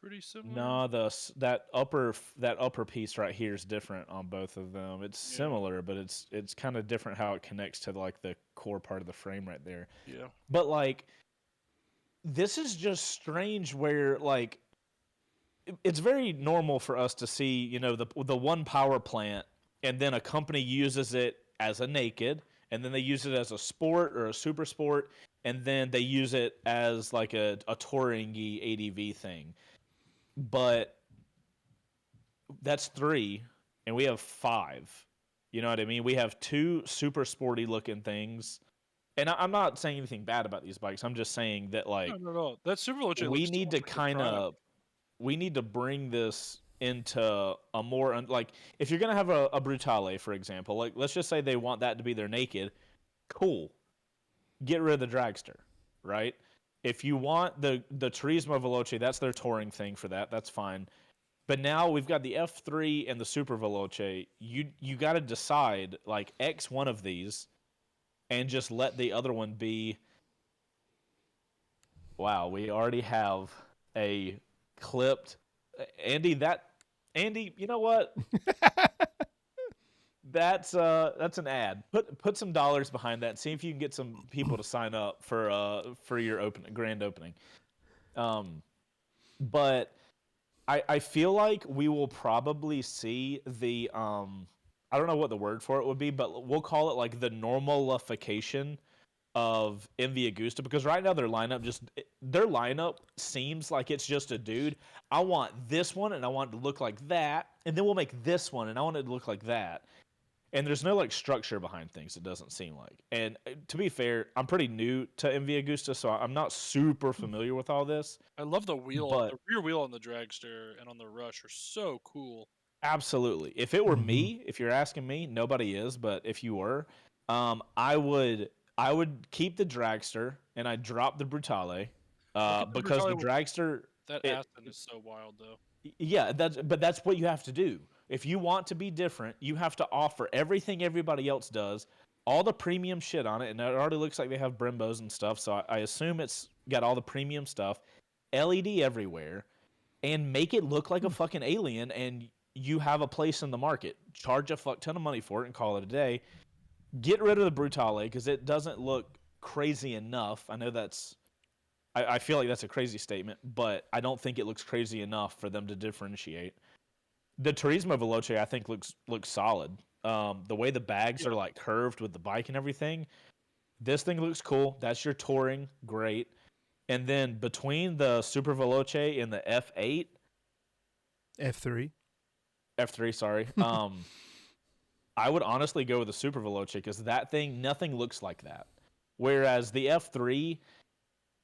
pretty similar. no, that upper piece right here is different on both of them. It's similar, but it's kind of different how it connects to like the core part of the frame right there. Yeah. But like this is just strange where like it's very normal for us to see, you know, the one power plant and then a company uses it as a naked and then they use it as a sport or a super sport and then they use it as like a touring-y ADV thing. But that's 3 and we have 5. You know what I mean? We have 2 super sporty looking things. And I'm not saying anything bad about these bikes. I'm just saying that like No. That Super Veloce we looks need to kind of bring this into a more like if you're gonna have a Brutale, for example, like let's just say they want that to be their naked, cool, get rid of the Dragster, right? If you want the Turismo Veloce, that's their touring thing for that's fine. But now we've got the F3 and the Super Veloce. You got to decide like X one of these, and just let the other one be. Wow, we already have a clipped Andy. Andy, you know what? That's an ad. Put some dollars behind that. And see if you can get some people to sign up for your grand opening. But I feel like we will probably see the I don't know what the word for it would be, but we'll call it like the normalification of MV Agusta, because right now their lineup seems like it's just a dude. I want this one and I want it to look like that, and then we'll make this one and I want it to look like that. And there's no like structure behind things, it doesn't seem like. And to be fair, I'm pretty new to MV Agusta, so I'm not super familiar with all this. I love the wheel, but the rear wheel on the Dragster and on the Rush are so cool. Absolutely. If it were me, if you're asking me, nobody is, but if you were, I would keep the Dragster and I'd drop the Brutale, because the Dragster Aston is so wild though. Yeah, that's what you have to do. If you want to be different, you have to offer everything everybody else does, all the premium shit on it, and it already looks like they have Brembos and stuff, so I assume it's got all the premium stuff, LED everywhere, and make it look like a fucking alien, and you have a place in the market. Charge a fuck ton of money for it and call it a day. Get rid of the Brutale because it doesn't look crazy enough. I know I feel like that's a crazy statement, but I don't think it looks crazy enough for them to differentiate. The Turismo Veloce, I think, looks solid. The way the bags are like curved with the bike and everything, this thing looks cool. That's your touring, great. And then between the Super Veloce and the F8, F3, sorry. I would honestly go with the Super Veloce because that thing, nothing looks like that. Whereas the F3,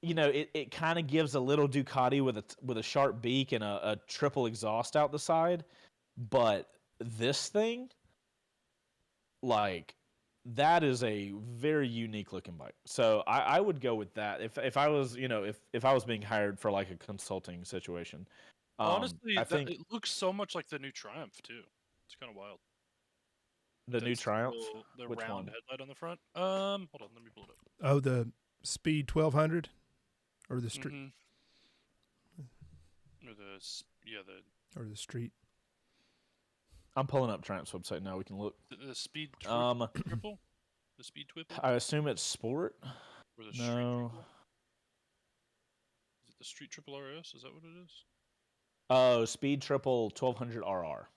you know, it kind of gives a little Ducati with a sharp beak and a triple exhaust out the side. But this thing, like, that is a very unique looking bike. So I would go with that if I was, you know, if I was being hired for like a consulting situation. Honestly, I think it looks so much like the new Triumph too. It's kind of wild. The new Triumph, the which round one? headlight on the front. Hold on, let me pull it up. Oh, the Speed 1200 or the street, Or the street. I'm pulling up Triumph's website now. We can look. the Speed triple, the Speed Twipple. I assume it's sport. Or the Street Triple? Is it the Street Triple RS? Is that what it is? Oh, Speed Triple 1200 RR.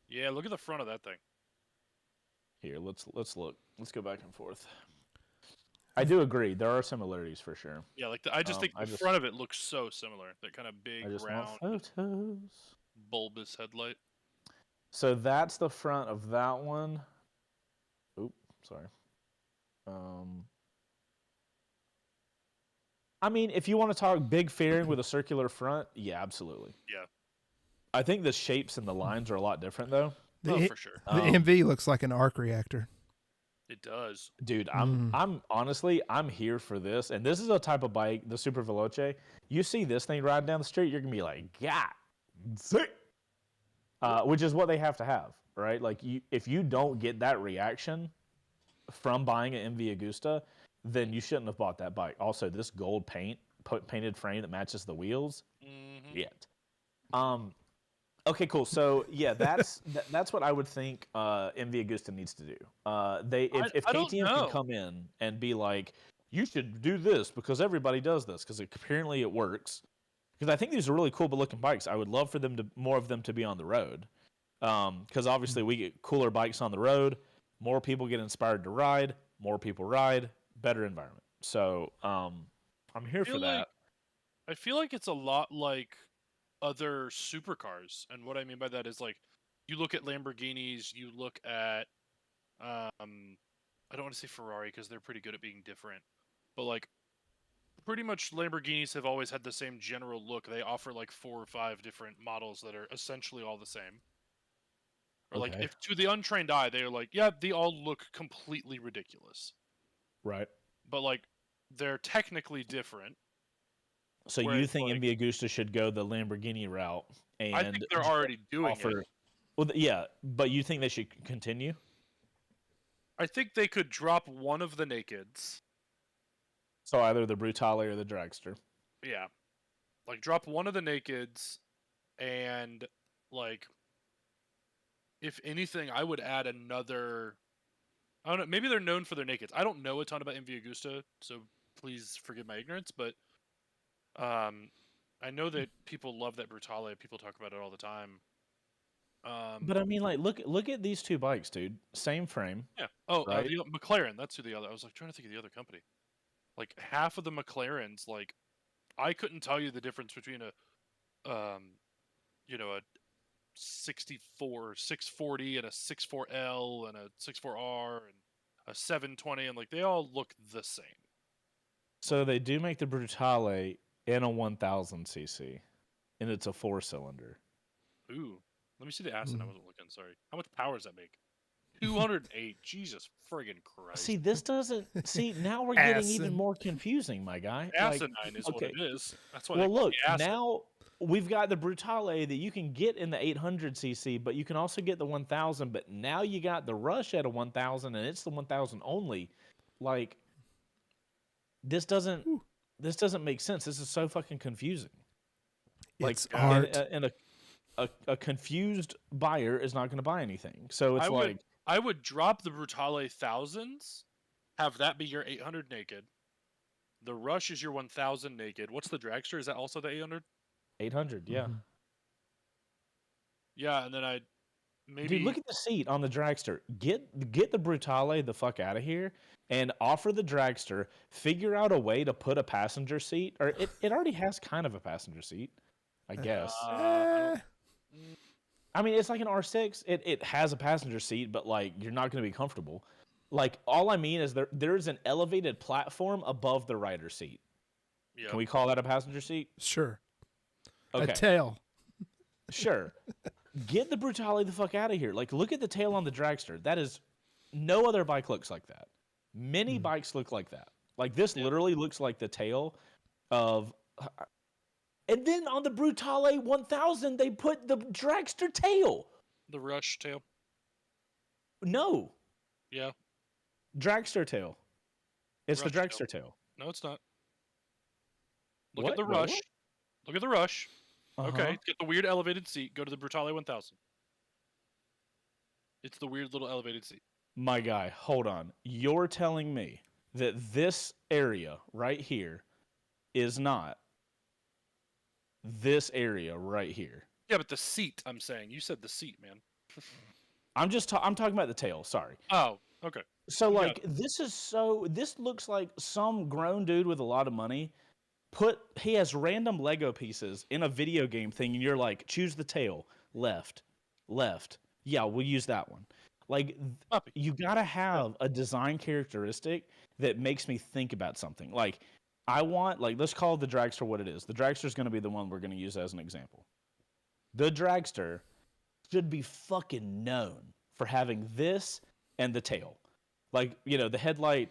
Yeah, look at the front of that thing. Here, let's look. Let's go back and forth. I do agree. There are similarities for sure. Yeah, like I just think the front of it looks so similar. That kind of big, round, photos. bulbous headlight. So that's the front of that one. Oop, sorry. I mean, if you want to talk big fairing with a circular front, yeah, absolutely. Yeah. I think the shapes and the lines are a lot different, though. For sure. The MV looks like an arc reactor. It does. Dude, I'm honestly, I'm here for this. And this is a type of bike, the Super Veloce. You see this thing riding down the street, you're going to be like, God, sick. Which is what they have to have, right? Like, if you don't get that reaction from buying an MV Agusta, then you shouldn't have bought that bike. Also, this gold painted frame that matches the wheels, yet. Okay, cool. So yeah, that's what I would think MV Agusta needs to do. If KTM can come in and be like, you should do this because everybody does this because apparently it works. Because I think these are really cool looking bikes. I would love for more of them to be on the road. Because obviously we get cooler bikes on the road, more people get inspired to ride, more people ride, better environment. So I'm here for that. I feel like it's a lot like other supercars, and what I mean by that is like you look at Lamborghinis, you look at I don't want to say Ferrari because they're pretty good at being different, but like pretty much Lamborghinis have always had the same general look. They offer like 4 or 5 different models that are essentially all the same. Or like if to the untrained eye they're like, yeah, they all look completely ridiculous. Right. But like they're technically different. So you think MV Agusta should go the Lamborghini route? And I think they're already doing it. Well, yeah, but you think they should continue? I think they could drop one of the nakeds. So either the Brutale or the Dragster. Yeah. Like drop one of the nakeds and like if anything, I would add another. I don't know. Maybe they're known for their nakeds. I don't know a ton about MV Agusta, so please forgive my ignorance. But I know that people love that Brutale. People talk about it all the time. But I mean, like, look at these two bikes, dude. Same frame. Yeah. Oh, right? The McLaren. That's who the other. I was like trying to think of the other company. Like half of the McLarens, like I couldn't tell you the difference between a 64 640 and a 64L and a 64R and a 720, and like they all look the same. So they do make the Brutale in a 1000 cc, and it's a 4-cylinder. Ooh, let me see the acid. I wasn't looking. Sorry, how much power does that make? 208. Jesus friggin' Christ. See, this doesn't. See, now we're getting even more confusing, my guy. Asinine is what it is. That's why. Well, look, now we've got the Brutale that you can get in the 800 cc, but you can also get the 1000. But now you got the Rush at a 1000, and it's the 1000 only. Like, this doesn't make sense. This is so fucking confusing. It's art. And a confused buyer is not going to buy anything. So it's I would drop the Brutale thousands, have that be your 800 naked. The Rush is your 1000 naked. What's the Dragster? Is that also the 800? 800, yeah. Mm-hmm. Yeah, and then I'd maybe... Dude, look at the seat on the Dragster. Get the Brutale the fuck out of here and offer the Dragster, figure out a way to put a passenger seat, or it already has kind of a passenger seat, I guess. I mean, it's like an R6. It has a passenger seat, but like you're not going to be comfortable. Like all I mean is there's an elevated platform above the rider's seat. Yep. Can we call that a passenger seat? Sure. Okay. A tail. Sure. Get the Brutale the fuck out of here. Like, look at the tail on the Dragster. That is, no other bike looks like that. Many bikes look like that. Like, this literally looks like the tail of... And then on the Brutale 1000, they put the Dragster tail. The Rush tail? No. Yeah. Dragster tail. It's Rush the Dragster tail. No, it's not. Look at the Rush. What? Look at the Rush. Okay, get the weird elevated seat. Go to the Brutale 1000. It's the weird little elevated seat. My guy, hold on. You're telling me that this area right here is not this area right here? Yeah, but the seat, I'm saying. You said the seat, man. I'm talking about the tail, sorry. Oh, okay. So, like, this looks like some grown dude with a lot of money he has random Lego pieces in a video game thing, and you're like, choose the tail, left. Yeah, we'll use that one. Like, you gotta have a design characteristic that makes me think about something. Like, I want, like, let's call the Dragster what it is. The Dragster is going to be the one we're going to use as an example. The dragster should be fucking known for having this and the tail. Like, the headlight,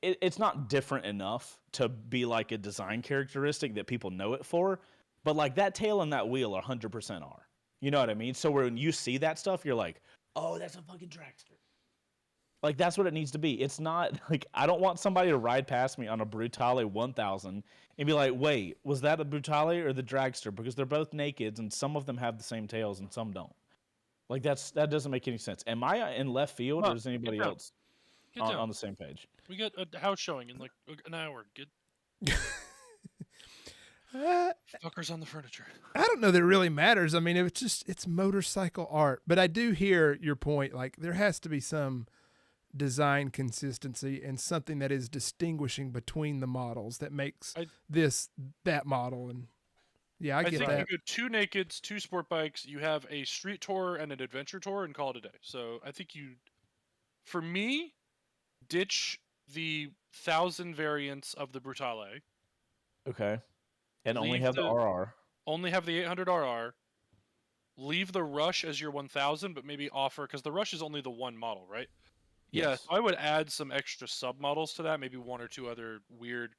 it's not different enough to be like a design characteristic that people know it for, but like that tail and that wheel 100% are. You know what I mean? So when you see that stuff, you're like, oh, that's a fucking dragster. Like, that's what it needs to be. It's not, like, I don't want somebody to ride past me on a Brutale 1000 and be like, wait, was that a Brutale or the dragster? Because they're both nakeds, and some of them have the same tails and some don't. Like, that doesn't make any sense. Am I in left field, or is anybody else on the same page? We get a house showing in like an hour. Get fuckers on the furniture. I don't know that it really matters. I mean, it's motorcycle art. But I do hear your point. Like, there has to be some design consistency and something that is distinguishing between the models that makes that model. And yeah, I get think that. You go 2 nakeds, 2 sport bikes. You have a street tour and an adventure tour, and call it a day. So I think for me, ditch the 1,000 variants of the Brutale. Okay. And only have the RR. Only have the 800 RR. Leave the Rush as your 1,000, but maybe offer, because the Rush is only the one model, right? Yes. I would add some extra submodels to that, maybe 1 or 2 other weird,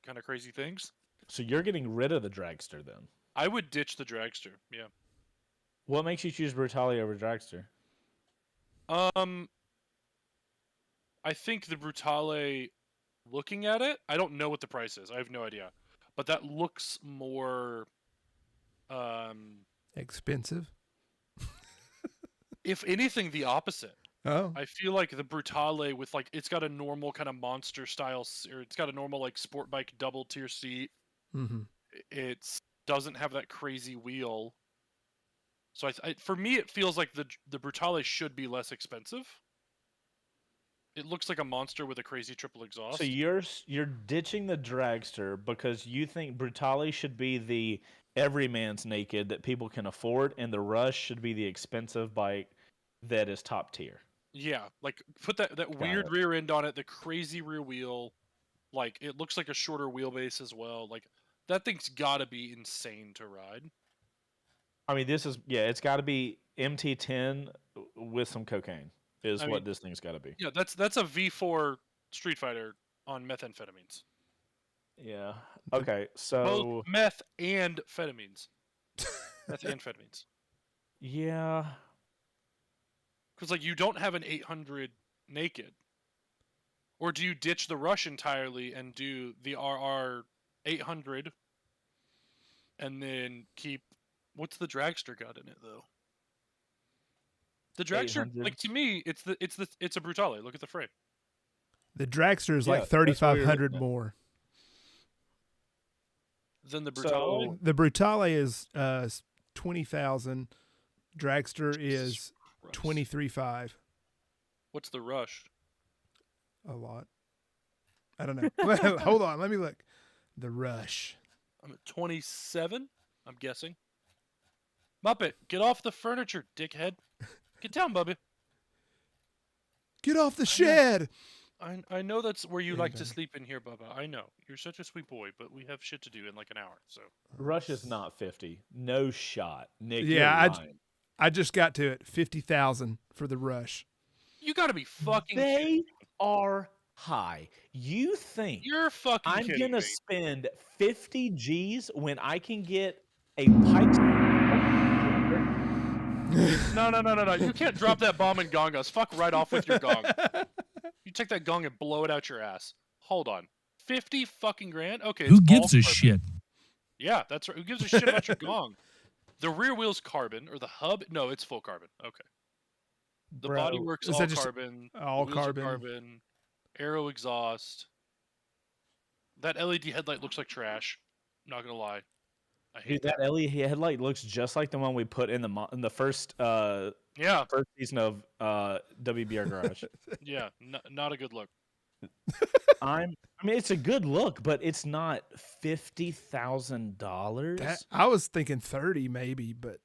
kind of crazy things. So you're getting rid of the dragster then? I would ditch the dragster, yeah. What makes you choose Brutale over dragster? I think the Brutale, looking at it, I don't know what the price is. I have no idea. But that looks more expensive. If anything, the opposite. Oh. I feel like the Brutale with like it's got a normal kind of monster style, or it's got a normal like sport bike double tier seat. Mm-hmm. It doesn't have that crazy wheel. So for me, it feels like the Brutale should be less expensive. It looks like a monster with a crazy triple exhaust. So you're ditching the dragster because you think Brutale should be the everyman's naked that people can afford, and the Rush should be the expensive bike that is top tier. Yeah, like put that weird rear end on it, the crazy rear wheel. Like it looks like a shorter wheelbase as well. Like that thing's got to be insane to ride. I mean, it's got to be MT10 with some cocaine. What this thing's got to be. Yeah, that's a V4 Street Fighter on methamphetamines. Yeah. Okay. So both meth and amphetamines. Methamphetamines. Yeah. Because like you don't have an 800 naked, or do you ditch the Rush entirely and do the RR 800, and then keep what's the dragster got in it though? The dragster, 800. like to me, it's a Brutale. Look at the frame. The dragster is like 3,500 more. Than the Brutale. The Brutale is 20,000. Dragster is 23,500. What's the Rush? A lot. I don't know. Hold on, let me look. The Rush. I'm at 27. I'm guessing. Muppet, get off the furniture, dickhead. Get down, Bubby. Get off the shed. I know that's where you like to sleep in here, Bubba. I know. You're such a sweet boy, but we have shit to do in like an hour, so. Rush is not 50. No shot. Nick, yeah, I just got to it. 50,000 for the Rush. You gotta be fucking They are high. You think you're fucking I'm kidding gonna me. spend 50 G's when I can get a pipe? No. You can't drop that bomb and gong us. Fuck right off with your gong. You take that gong and blow it out your ass. Hold on. 50 fucking grand? Okay. Who gives a shit? Yeah, that's right. Who gives a shit about your gong? The rear wheel's carbon, or the hub? No, it's full carbon. Okay. The bodywork's all carbon. All carbon. Aero exhaust. That LED headlight looks like trash. Not gonna lie. I hate that LED headlight looks just like the one we put in the first first season of WBR Garage. Yeah, not a good look. I mean, it's a good look, but it's not $50,000. I was thinking 30 maybe, but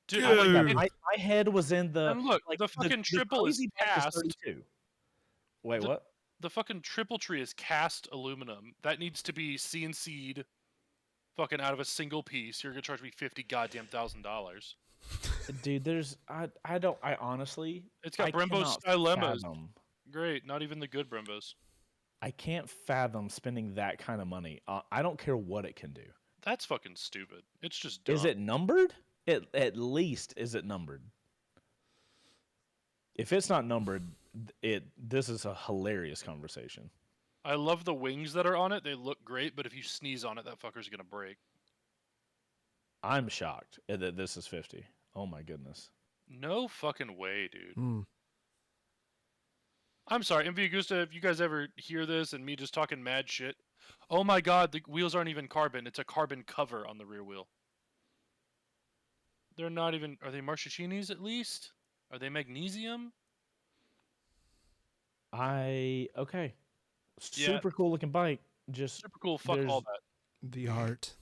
dude, my head was in the. And look, like, the fucking triple is cast. Wait, what? The fucking triple tree is cast aluminum. That needs to be CNC'd fucking out of a single piece. You're gonna charge me $50,000. Dude, I honestly, It's got I Brembo cannot style lemmas. fathom. Great, not even the good Brembos. I can't fathom spending that kind of money. I don't care what it can do. That's fucking stupid. It's just dumb. Is it numbered? At least is it numbered? If it's not numbered, this is a hilarious conversation. I love the wings that are on it. They look great, but if you sneeze on it, that fucker's gonna break. I'm shocked that this is 50. Oh my goodness. No fucking way, dude. Mm. I'm sorry, MV Agusta, if you guys ever hear this and me just talking mad shit, oh my god, the wheels aren't even carbon. It's a carbon cover on the rear wheel. They're not even... Are they Marchescinis at least? Are they magnesium? Okay. Yeah. Super cool looking bike. Just Super cool, fuck all that. The art.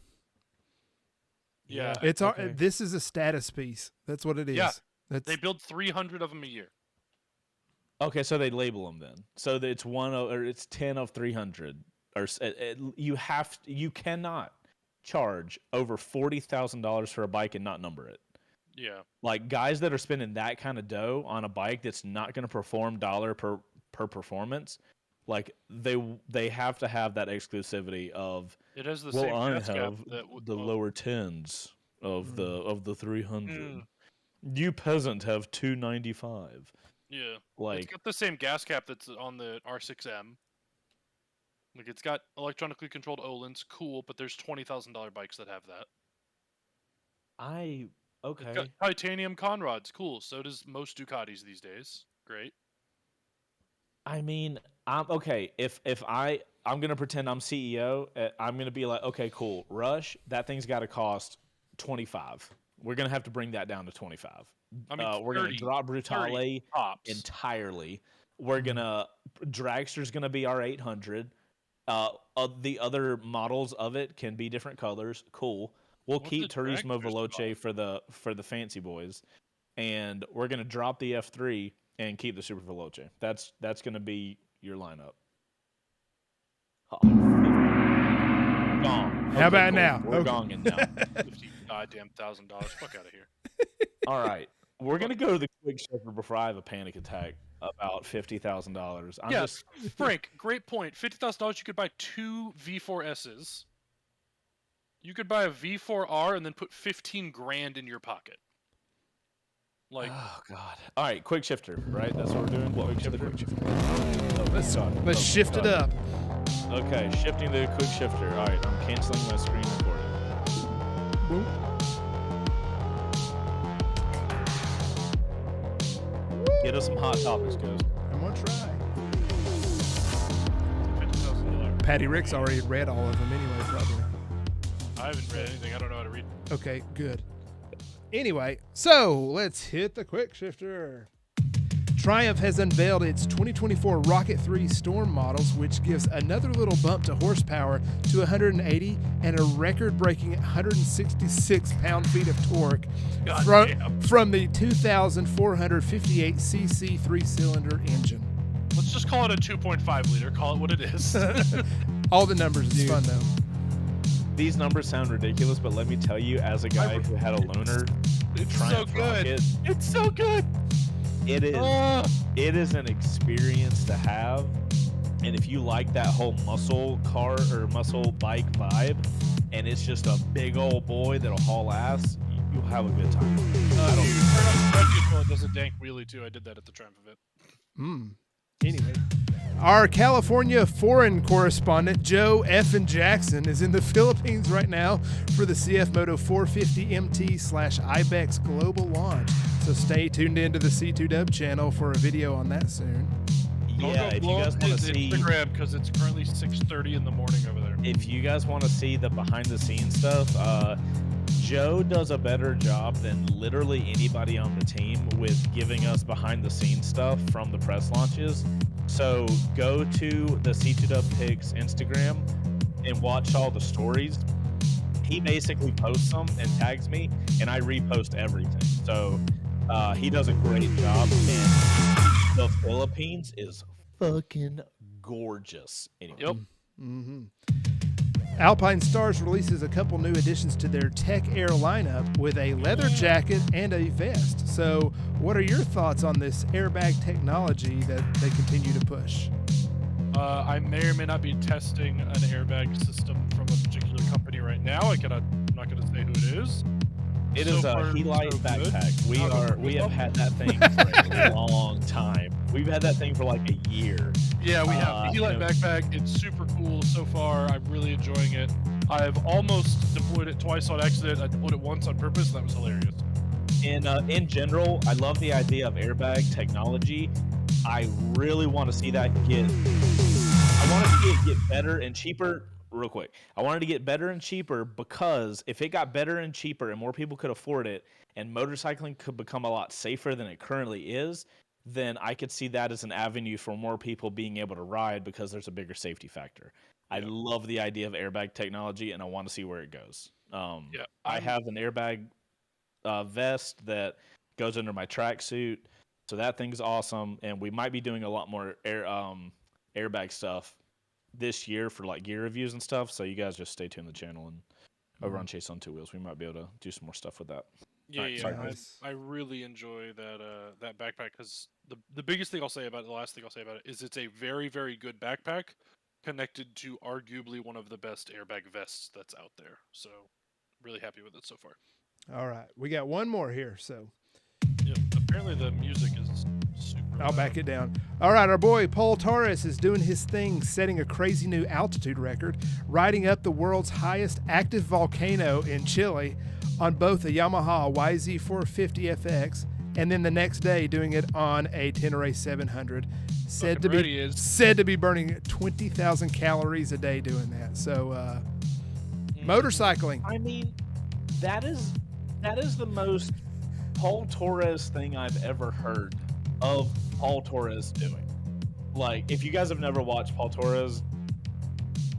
Yeah. It's okay. This is a status piece. That's what it is. Yeah. That's They build 300 of them a year. Okay, so they label them then. So that it's 10 of 300, or you cannot charge over $40,000 for a bike and not number it. Yeah. Like guys that are spending that kind of dough on a bike that's not going to perform dollar per performance, like they have to have that exclusivity of. It has the well, same I gas cap have that the lower tens of the 300. Mm. You peasant have 295. Yeah. Like It's got the same gas cap that's on the R6M. Like, it's got electronically controlled Öhlins, cool, but there's $20,000 bikes that have that. Okay. It's got titanium conrods, cool. So does most Ducatis these days. Great. I mean, I'm okay. If I'm gonna pretend I'm CEO, I'm gonna be like, okay, cool. Rush, that thing's got to cost 25. We're gonna have to bring that down to 25. I mean, we're gonna drop Brutale tops. entirely. We're gonna Dragster's gonna be our 800. The other models of it can be different colors. Cool. We'll What's keep the Turismo Dragster's Veloce for the fancy boys, and we're gonna drop the F3 and keep the Super Veloce. That's gonna be your lineup. Gong. How about now? We're Okay. gonging now. $50,000. Fuck out of here. All right, we're gonna go to the quick shifter before I have a panic attack about $50,000. Yes, Frank, great point. $50,000, you could buy 2 V4S's. You could buy a V4R and then put 15 grand in your pocket. Like, oh god. All right, quick shifter. Right, that's what we're doing. Quick shifter. Let's shift it up. Okay, shifting to the quick shifter. All right, I'm canceling my screen recording. Boom. Get us some hot topics, Ghost. I'm gonna try. $50,000. Patty Rick's already read all of them anyway, probably. I haven't read anything. I don't know how to read. Okay, good. Anyway, so let's hit the quick shifter. Triumph has unveiled its 2024 Rocket 3 Storm models, which gives another little bump to horsepower to 180 and a record-breaking 166 pound-feet of torque from the 2,458cc three-cylinder engine. Let's just call it a 2.5 liter. Call it what it is. All the numbers. It's Dude. fun, though. These numbers sound ridiculous, but let me tell you, as a guy who had a loaner, It's so Triumph good. Rocket, It's so good. it is. It is an experience to have, and if you like that whole muscle car or muscle bike vibe, and it's just a big old boy that'll haul ass, you'll have a good time. I don't. It does a dank wheelie too. I did that at the Triumph event. Anyway, our California foreign correspondent, Joe F. Jackson, is in the Philippines right now for the CF Moto 450 MT/IBEX global launch. So stay tuned into the C2Dub channel for a video on that soon. Yeah, if you guys want to see Instagram, because it's currently 6:30 in the morning over there. if you guys want to see the behind the scenes stuff, Joe does a better job than literally anybody on the team with giving us behind the scenes stuff from the press launches. So go to the C2Dub Pigs Instagram and watch all the stories. He basically posts them and tags me, and I repost everything. So he does a great job, and the Philippines is fucking gorgeous. Anyway. Yep. Alpine Stars releases a couple new additions to their Tech Air lineup with a leather jacket and a vest. So, what are your thoughts on this airbag technology that they continue to push? I may or may not be testing an airbag system from a particular company right now. I'm not going to say who it is. It is a Helite backpack. We have had that thing for a long time. We've had that thing for like a year. Yeah, we have the Helite backpack. It's super cool so far. I'm really enjoying it. I've almost deployed it twice on accident. I deployed it once on purpose, and that was hilarious. In general, I love the idea of airbag technology. I really want to see that get. I want to see it get better and cheaper. Real quick, I wanted to get better and cheaper because if it got better and cheaper and more people could afford it and motorcycling could become a lot safer than it currently is, then I could see that as an avenue for more people being able to ride because there's a bigger safety factor. I love the idea of airbag technology and I want to see where it goes. I have an airbag vest that goes under my tracksuit, so that thing's awesome, and we might be doing a lot more airbag stuff this year for like gear reviews and stuff, so you guys just stay tuned to the channel and over on Chase on Two Wheels we might be able to do some more stuff with that. I really enjoy that backpack because the biggest thing I'll say about it, the last thing I'll say about it is it's a very, very good backpack connected to arguably one of the best airbag vests that's out there, so really happy with it so far. All right, we got one more here, so apparently the music is super I'll back it down. All right, our boy Paul Torres is doing his thing, setting a crazy new altitude record, riding up the world's highest active volcano in Chile on both a Yamaha YZ450FX, and then the next day doing it on a Tenere 700. Said to be burning 20,000 calories a day doing that. So, motorcycling. I mean, that is the most Paul Torres thing I've ever heard of Paul Torres doing. Like, if you guys have never watched Paul Torres,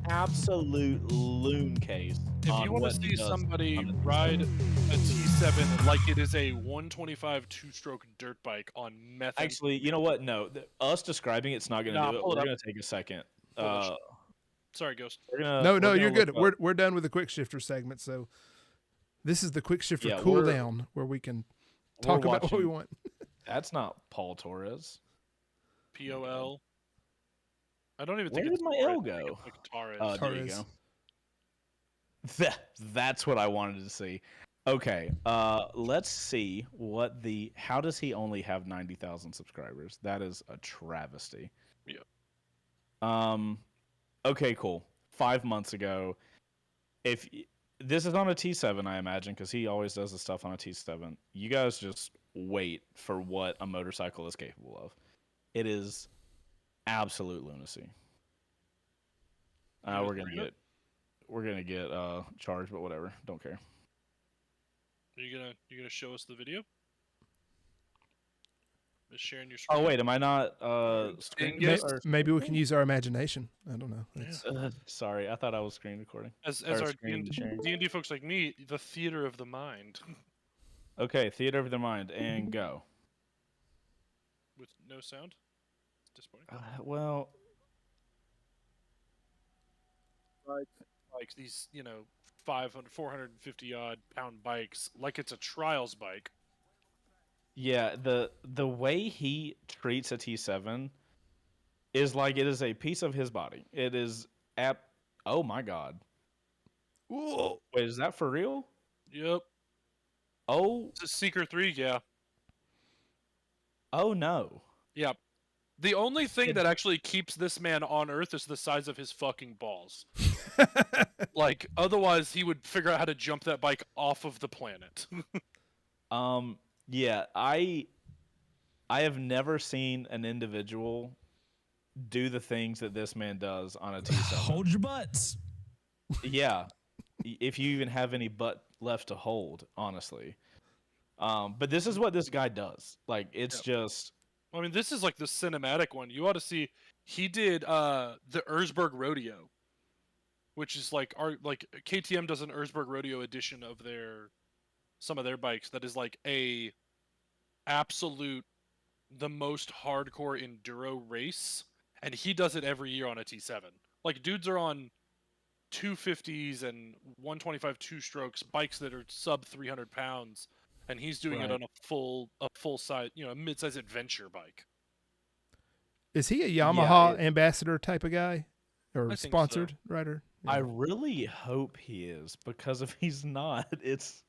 absolute loon case. If you want to see somebody ride a T7 like it is a 125 two-stroke dirt bike on meth. Actually, you know what? No, us describing it's not going to do it. We're going to take a second. Sorry, Ghost. No, you're good. We're done with the quick shifter segment, so this is the quick shifter cool down where we can talk about what we want. That's not Paul Torres. POL. I don't even think it's my L go. Torres. There you go. That's what I wanted to see. Okay, let's see how does he only have 90,000 subscribers? That is a travesty. Yeah. Okay, cool. 5 months ago, if this is on a T7, I imagine, because he always does the stuff on a T7. You guys just wait for what a motorcycle is capable of. It is absolute lunacy. We're gonna get charged, but whatever. Don't care. Are you gonna show us the video? Just sharing your screen. Oh wait, am I not maybe we can use our imagination. I don't know. Sorry, I thought I was screen recording. As our D&D folks like me, the theater of the mind. Okay, theater of the mind, and go. With no sound? It's disappointing. Well, like these, 450 odd pound bikes, like it's a trials bike. Yeah, the way he treats a T7 is like it is a piece of his body. It is oh my god. Whoa. Wait, is that for real? Yep. Oh. It's a Seeker 3, yeah. Oh no. Yep. The only thing that actually keeps this man on Earth is the size of his fucking balls. Like, otherwise he would figure out how to jump that bike off of the planet. Yeah, I have never seen an individual do the things that this man does on a T7. Hold your butts. Yeah, if you even have any butt left to hold, honestly. But this is what this guy does. Like, it's just... I mean, this is like the cinematic one. You ought to see. He did the Erzberg Rodeo, which is like KTM does an Erzberg Rodeo edition of some of their bikes that is like a absolute the most hardcore enduro race, and he does it every year on a T7. Like, dudes are on 250s and 125 two-strokes, bikes that are sub 300 pounds, and he's doing it on a full size, a mid-size adventure bike. Is he a Yamaha ambassador type of guy, or sponsored rider? Yeah. I really hope he is, because if he's not, it's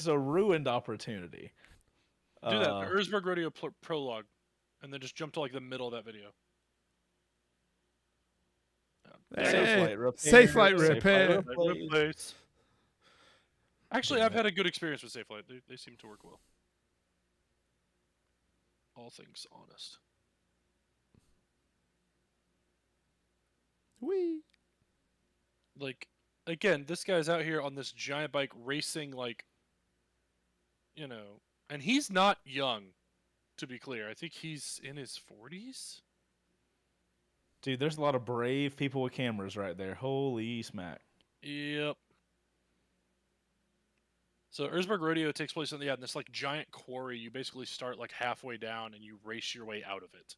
a ruined opportunity. Do that, the Erzberg Rodeo prologue, and then just jump to like the middle of that video. Safe Flight repair. Replace. Actually, I've had a good experience with Safe Flight. They seem to work well. All things honest. Wee. Like, again, this guy's out here on this giant bike racing, like, and he's not young, to be clear. I think he's in his 40s. Dude, there's a lot of brave people with cameras right there. Holy smack. Yep. So Erzberg Rodeo takes place in this like giant quarry. You basically start like halfway down and you race your way out of it.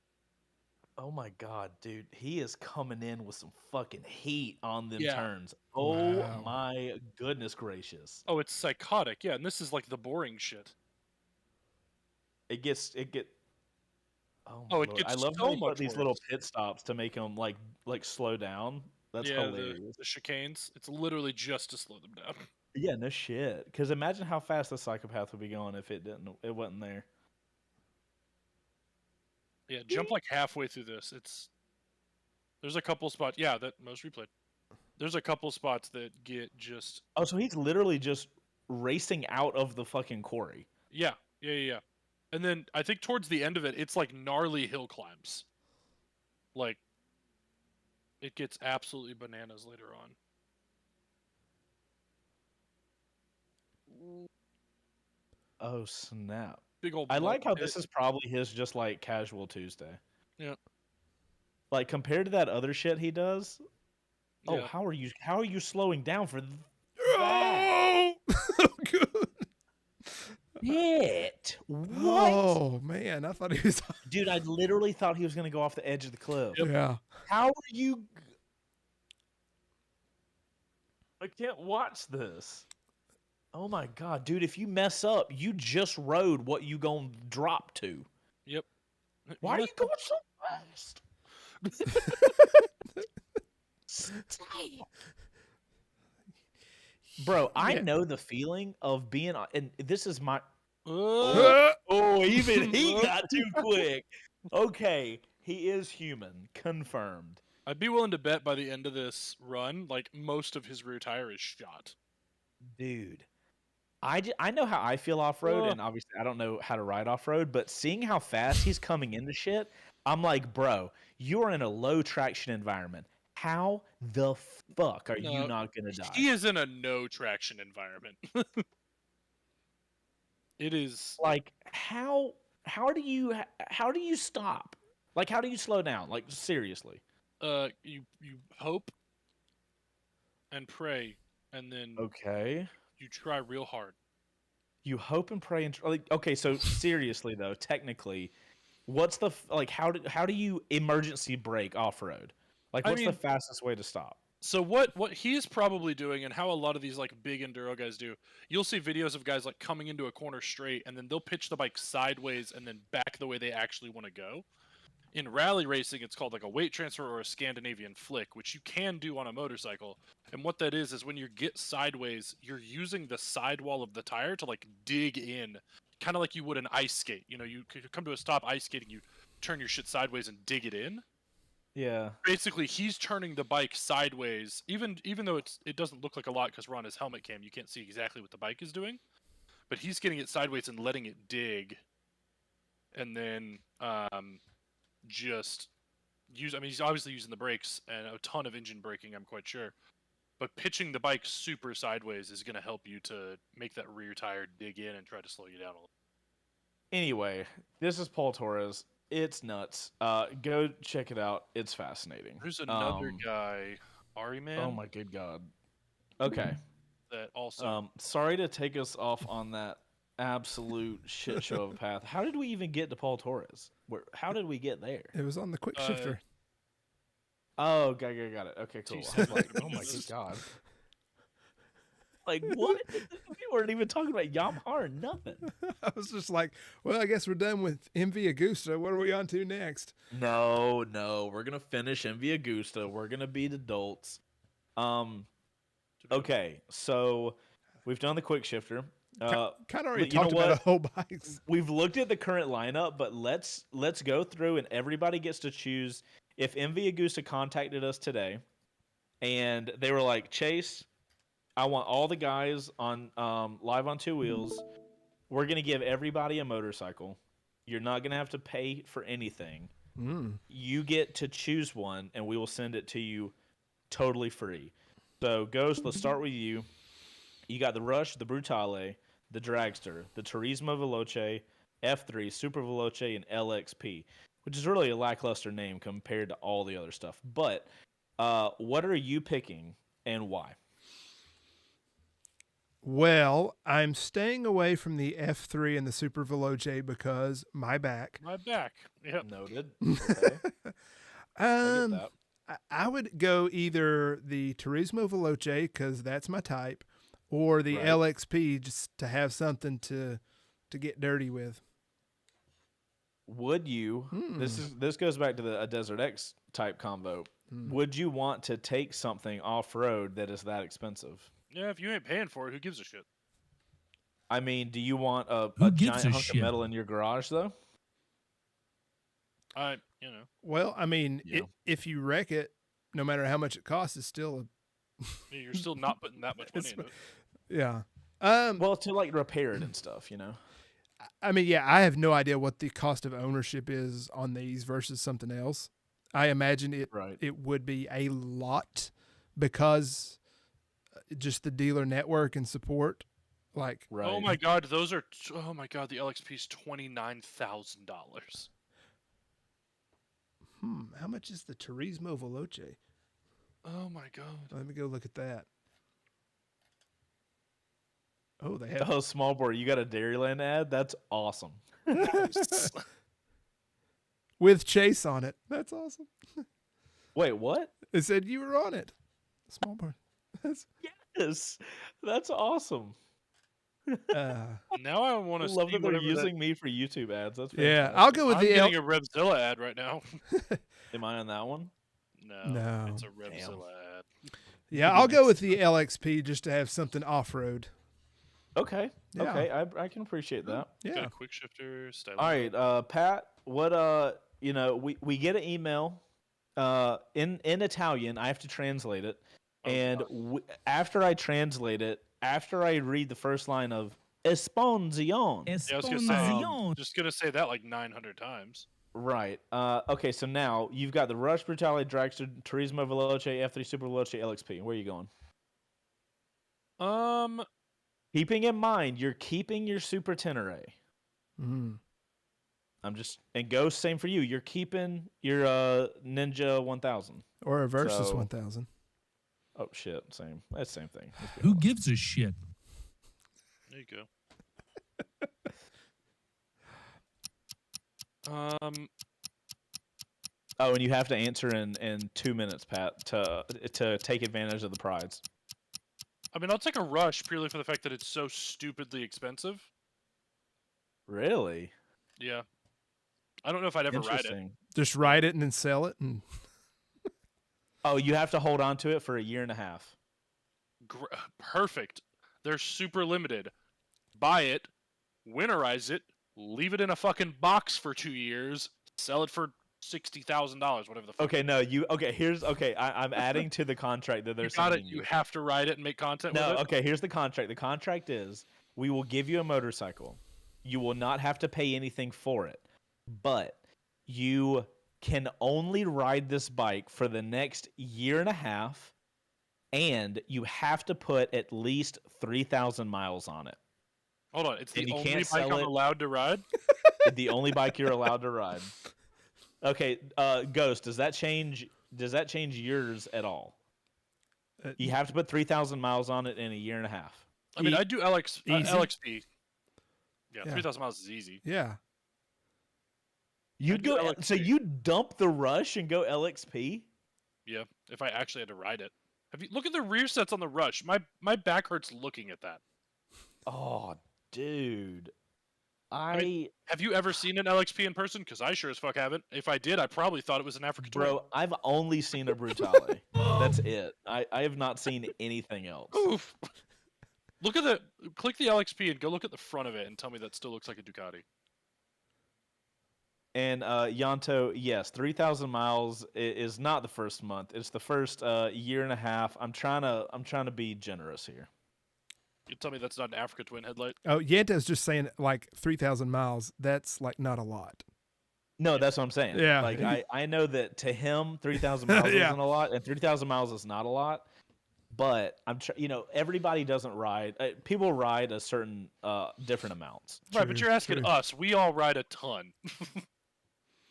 Oh my god, dude. He is coming in with some fucking heat on them turns. Oh my goodness gracious. Oh, it's psychotic. Yeah, and this is like the boring shit. It gets Oh, it gets I love so how they much put these worse. little pit stops to make them like slow down. That's hilarious. The chicanes. It's literally just to slow them down. Yeah, no shit. Because imagine how fast the psychopath would be going if it wasn't there. Yeah, jump like halfway through this. There's a couple spots. Yeah, that most replayed. There's a couple spots that get just. Oh, so he's literally just racing out of the fucking quarry. Yeah. And then I think towards the end of it, it's like gnarly hill climbs. Like, it gets absolutely bananas later on. Oh, snap. Big old. I like how this is probably his just like casual Tuesday. Yeah. Like compared to that other shit he does. Yeah. Oh, how are you slowing down for that? Oh, good. What? Oh man, I thought he was. Dude, I literally thought he was gonna go off the edge of the cliff. Yep. Yeah. How are you? I can't watch this. Oh my god, dude! If you mess up, you just rode what you gonna drop to. Yep. Why are you going so fast? Bro, I know the feeling of being, and this is my. Even he got too quick. Okay, he is human, confirmed. I'd be willing to bet by the end of this run, like most of his rear tire is shot. Dude, I know how I feel off-road, and obviously I don't know how to ride off-road, but seeing how fast he's coming into shit, I'm like, bro, you're in a low traction environment. How the fuck are you not gonna die? He is in a no traction environment. It is like how do you stop? Like how do you slow down? Like seriously. You hope and pray, and then you try real hard. You hope and pray and like okay, so seriously though, technically, what's the like how do you emergency brake off road? Like what's the fastest way to stop? So what he's probably doing, and how a lot of these like big enduro guys do, you'll see videos of guys like coming into a corner straight, and then they'll pitch the bike sideways and then back the way they actually want to go. In rally racing, it's called like a weight transfer or a Scandinavian flick, which you can do on a motorcycle. And what that is when you get sideways, you're using the sidewall of the tire to like dig in, kind of like you would an ice skate. You know, you come to a stop ice skating, you turn your shit sideways and dig it in. Yeah. Basically, he's turning the bike sideways, even though it doesn't look like a lot because we're on his helmet cam, you can't see exactly what the bike is doing. But he's getting it sideways and letting it dig, and then just use. I mean, he's obviously using the brakes and a ton of engine braking, I'm quite sure. But pitching the bike super sideways is going to help you to make that rear tire dig in and try to slow you down a little. Anyway, this is Paul Torres. It's nuts. Go check it out. It's fascinating. There's another guy, Ari Man. Oh my good god. Okay. That also. Sorry to take us off on that absolute shit show of a path. How did we even get to Paul Torres? How did we get there? It was on the quick shifter. Oh, got it. Okay, cool. I was like, oh my god. Like, what? We weren't even talking about Yamaha or nothing. I was just like, well, I guess we're done with MV Agusta. What are we on to next? No, we're gonna finish MV Agusta. We're gonna be the adults. Okay, so we've done the quick shifter. Kind of already you know talked about what? a whole bikes. We've looked at the current lineup, but let's go through and everybody gets to choose. If MV Agusta contacted us today, and they were like, Chase, I want all the guys on live on Two Wheels. We're gonna give everybody a motorcycle. You're not gonna have to pay for anything. You get to choose one, and we will send it to you totally free. So, Ghost, let's start with you. You got the Rush, the Brutale, the Dragster, the Turismo Veloce, F3, Super Veloce, and LXP, which is really a lackluster name compared to all the other stuff. But what are you picking and why? Well, I'm staying away from the F3 and the Super Veloce because my back. My back. Yep. Noted. Okay. I get that. I would go either the Turismo Veloce because that's my type, or the LXP just to have something to get dirty with. Would you? This goes back to a Desert X type combo. Would you want to take something off road that is that expensive? Yeah, if you ain't paying for it, who gives a shit? I mean, do you want a gives giant a hunk shit? of metal in your garage though? Well, I mean, Yeah. if you wreck it, no matter how much it costs, it's still You're still not putting that much money into it. yeah. Well, to like repair it and stuff, you know. I mean, yeah, I have no idea what the cost of ownership is on these versus something else. I imagine it would be a lot because just the dealer network and support. Like, Oh my god, the LXP's $29,000. How much is the Turismo Veloce? Oh my god. Let me go look at that. Oh, they have. Oh, small boy, you got a Dairyland ad? That's awesome. With Chase on it. That's awesome. Wait, what? It said you were on it. Small boy. Yes, that's awesome. Now I want I to love see that they're whatever using me for YouTube ads. That's Yeah, fantastic. I'll go with I'm the getting a Revzilla ad right now. Am I on that one? No. It's a Revzilla ad. Yeah, I'll go with the LXP just to have something off road. Okay. Yeah. Okay, I can appreciate that. Got Yeah. a quick shifter. Styling. All right, Pat. What we get an email in Italian. I have to translate it, and after I translate it, after I read the first line of Esponzione. Yeah, I was gonna say, just gonna say that like 900 times. Right. Okay, so now you've got the Rush, Brutale, Dragster, Turismo Veloce, F3 Super Veloce, LXP. Where are you going? Keeping in mind, you're keeping your Super Tenere. I'm just, and Ghost, same for you. You're keeping your Ninja 1000. Or a Versus 1000. Oh, shit. Same. That's the same thing. Who gives a shit? There you go. Oh, and you have to answer in 2 minutes, Pat, to take advantage of the prize. I mean, I'll take a Rush purely for the fact that it's so stupidly expensive. Really? Yeah. I don't know if I'd ever ride it. Just ride it and then sell it. And Oh, you have to hold on to it for a year and a half. Perfect. They're super limited. Buy it, winterize it, leave it in a fucking box for 2 years, sell it for $60,000, whatever the fuck. Okay, no, I'm adding to the contract that they're You got it. sending You have to ride it and make content with No, it. okay, here's the contract. The contract is we will give you a motorcycle. You will not have to pay anything for it, but you can only ride this bike for the next year and a half, and you have to put at least 3,000 miles on it. Hold on, it's And the you only can't bike sell I'm it. allowed to ride? The only bike you're allowed to ride. Okay, Ghost, does that change yours at all? You have to put 3,000 miles on it in a year and a half. I mean, I do LXP. Yeah, Yeah. 3,000 miles is easy. yeah. You'd do go LXP. so you dump the Rush and go LXP? Yeah, if I actually had to ride it. Look at the rear sets on the Rush. My back hurts looking at that. Oh, dude. I mean, have you ever seen an LXP in person? Because I sure as fuck haven't. If I did, I probably thought it was an Africa Twin. Bro, I've only seen a Brutale. That's it. I have not seen anything else. Oof. Click the LXP and go look at the front of it and tell me that still looks like a Ducati. And Yanto, yes, 3,000 miles is not the first month. It's the first year and a half. I'm trying to be generous here. You tell me that's not an Africa Twin headlight? Oh, Yanto's just saying like 3,000 miles. That's like not a lot. No, that's what I'm saying. Yeah. Like I know that to him 3,000 miles isn't a lot, and 3,000 miles is not a lot. But everybody doesn't ride. People ride a certain different amounts. Right, but you're asking us. We all ride a ton.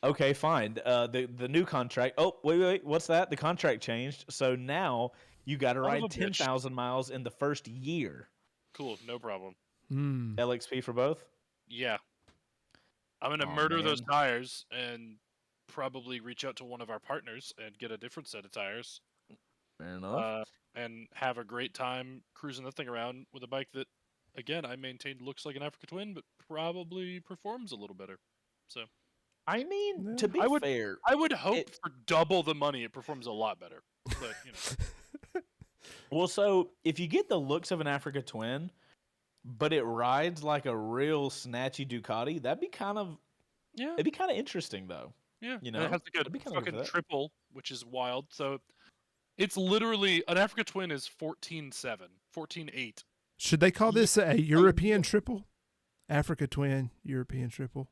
Okay, fine. The new contract. Oh, wait. What's that? The contract changed. So now you got to ride 10,000 miles in the first year. Cool, no problem. LXP for both? Yeah. I'm going to murder those tires and probably reach out to one of our partners and get a different set of tires. Fair enough. And have a great time cruising that thing around with a bike that, again, I maintain looks like an Africa Twin, but probably performs a little better. So, I mean, to be fair, I would hope for double the money it performs a lot better. But Well, so if you get the looks of an Africa Twin, but it rides like a real snatchy Ducati, that'd be kind of it'd be kind of interesting though. Yeah, and it has like a fucking triple, which is wild. So it's literally an Africa Twin is 14.7, 14.8. Should they call this a European triple? Africa Twin, European triple?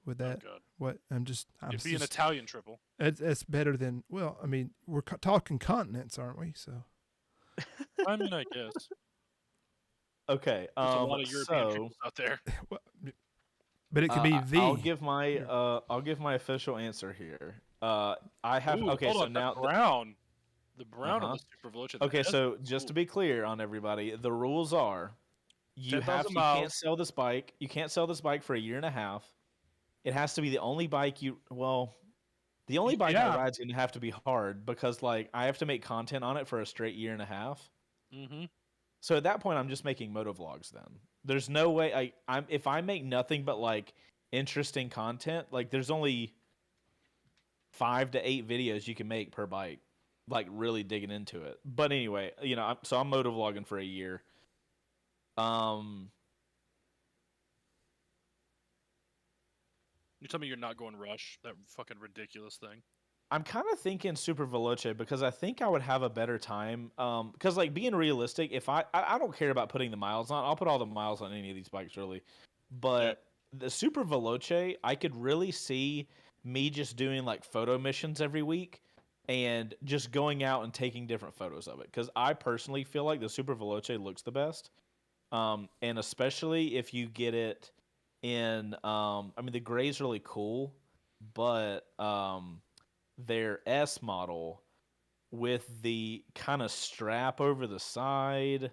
Would that? Oh God. What? It'd be an Italian triple. It's better than. Well, I mean, we're talking continents, aren't we? So. I mean, I guess. Okay. There's a lot of European triples out there. But it could be the. I'll give my official answer here. I have. Ooh, okay, hold so on, now the brown on the Super Veloce. Okay, so just to be clear on everybody, the rules are you can't sell this bike. You can't sell this bike for a year and a half. It has to be the only bike the only bike I ride's going to have to be hard because like I have to make content on it for a straight year and a half. Mm-hmm. So at that point, I'm just making motovlogs. Then there's no way if I make nothing but like interesting content, like there's only 5 to 8 videos you can make per bike, like really digging into it. But anyway, so I'm motovlogging for a year. You tell me you're not going Rush, that fucking ridiculous thing. I'm kind of thinking Super Veloce because I think I would have a better time. Because like being realistic, if I don't care about putting the miles on, I'll put all the miles on any of these bikes really. But the Super Veloce, I could really see me just doing like photo missions every week and just going out and taking different photos of it. Because I personally feel like the Super Veloce looks the best. And especially if you get it in, I mean the gray's really cool, but their S model with the kind of strap over the side.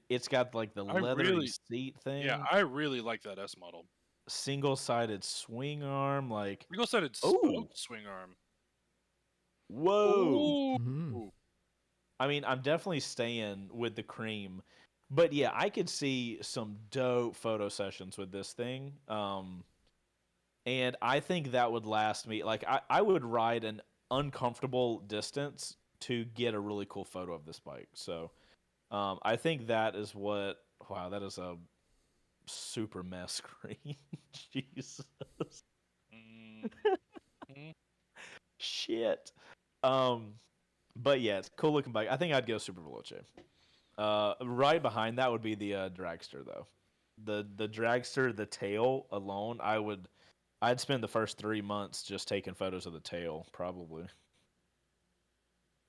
It's got like the leathery seat thing. Yeah, I really like that S model. Single-sided swing arm, like single-sided swing arm. Whoa! Mm-hmm. I mean, I'm definitely staying with the cream, but yeah, I could see some dope photo sessions with this thing. And I think that would last me. Like, I would ride an uncomfortable distance to get a really cool photo of this bike. So, I think that is what. Wow, that is a super mess screen. Jesus. Mm-hmm. Shit. But yeah, it's a cool looking bike. I think I'd go Super Veloce. Right behind that would be the dragster though. The dragster, the tail alone, I'd spend the first 3 months just taking photos of the tail, probably.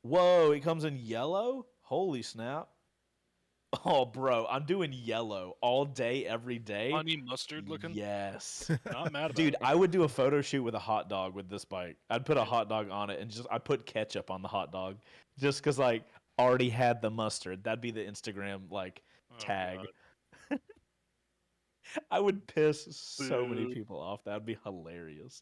Whoa, it comes in yellow? Holy snap. Oh, bro, I'm doing yellow all day, every day. Honey mustard looking? Yes. Not mad about Dude, it. I would do a photo shoot with a hot dog with this bike. I'd put a hot dog on it and I put ketchup on the hot dog just because, like, already had the mustard. That'd be the Instagram, like, tag. I would piss so many people off. That'd be hilarious.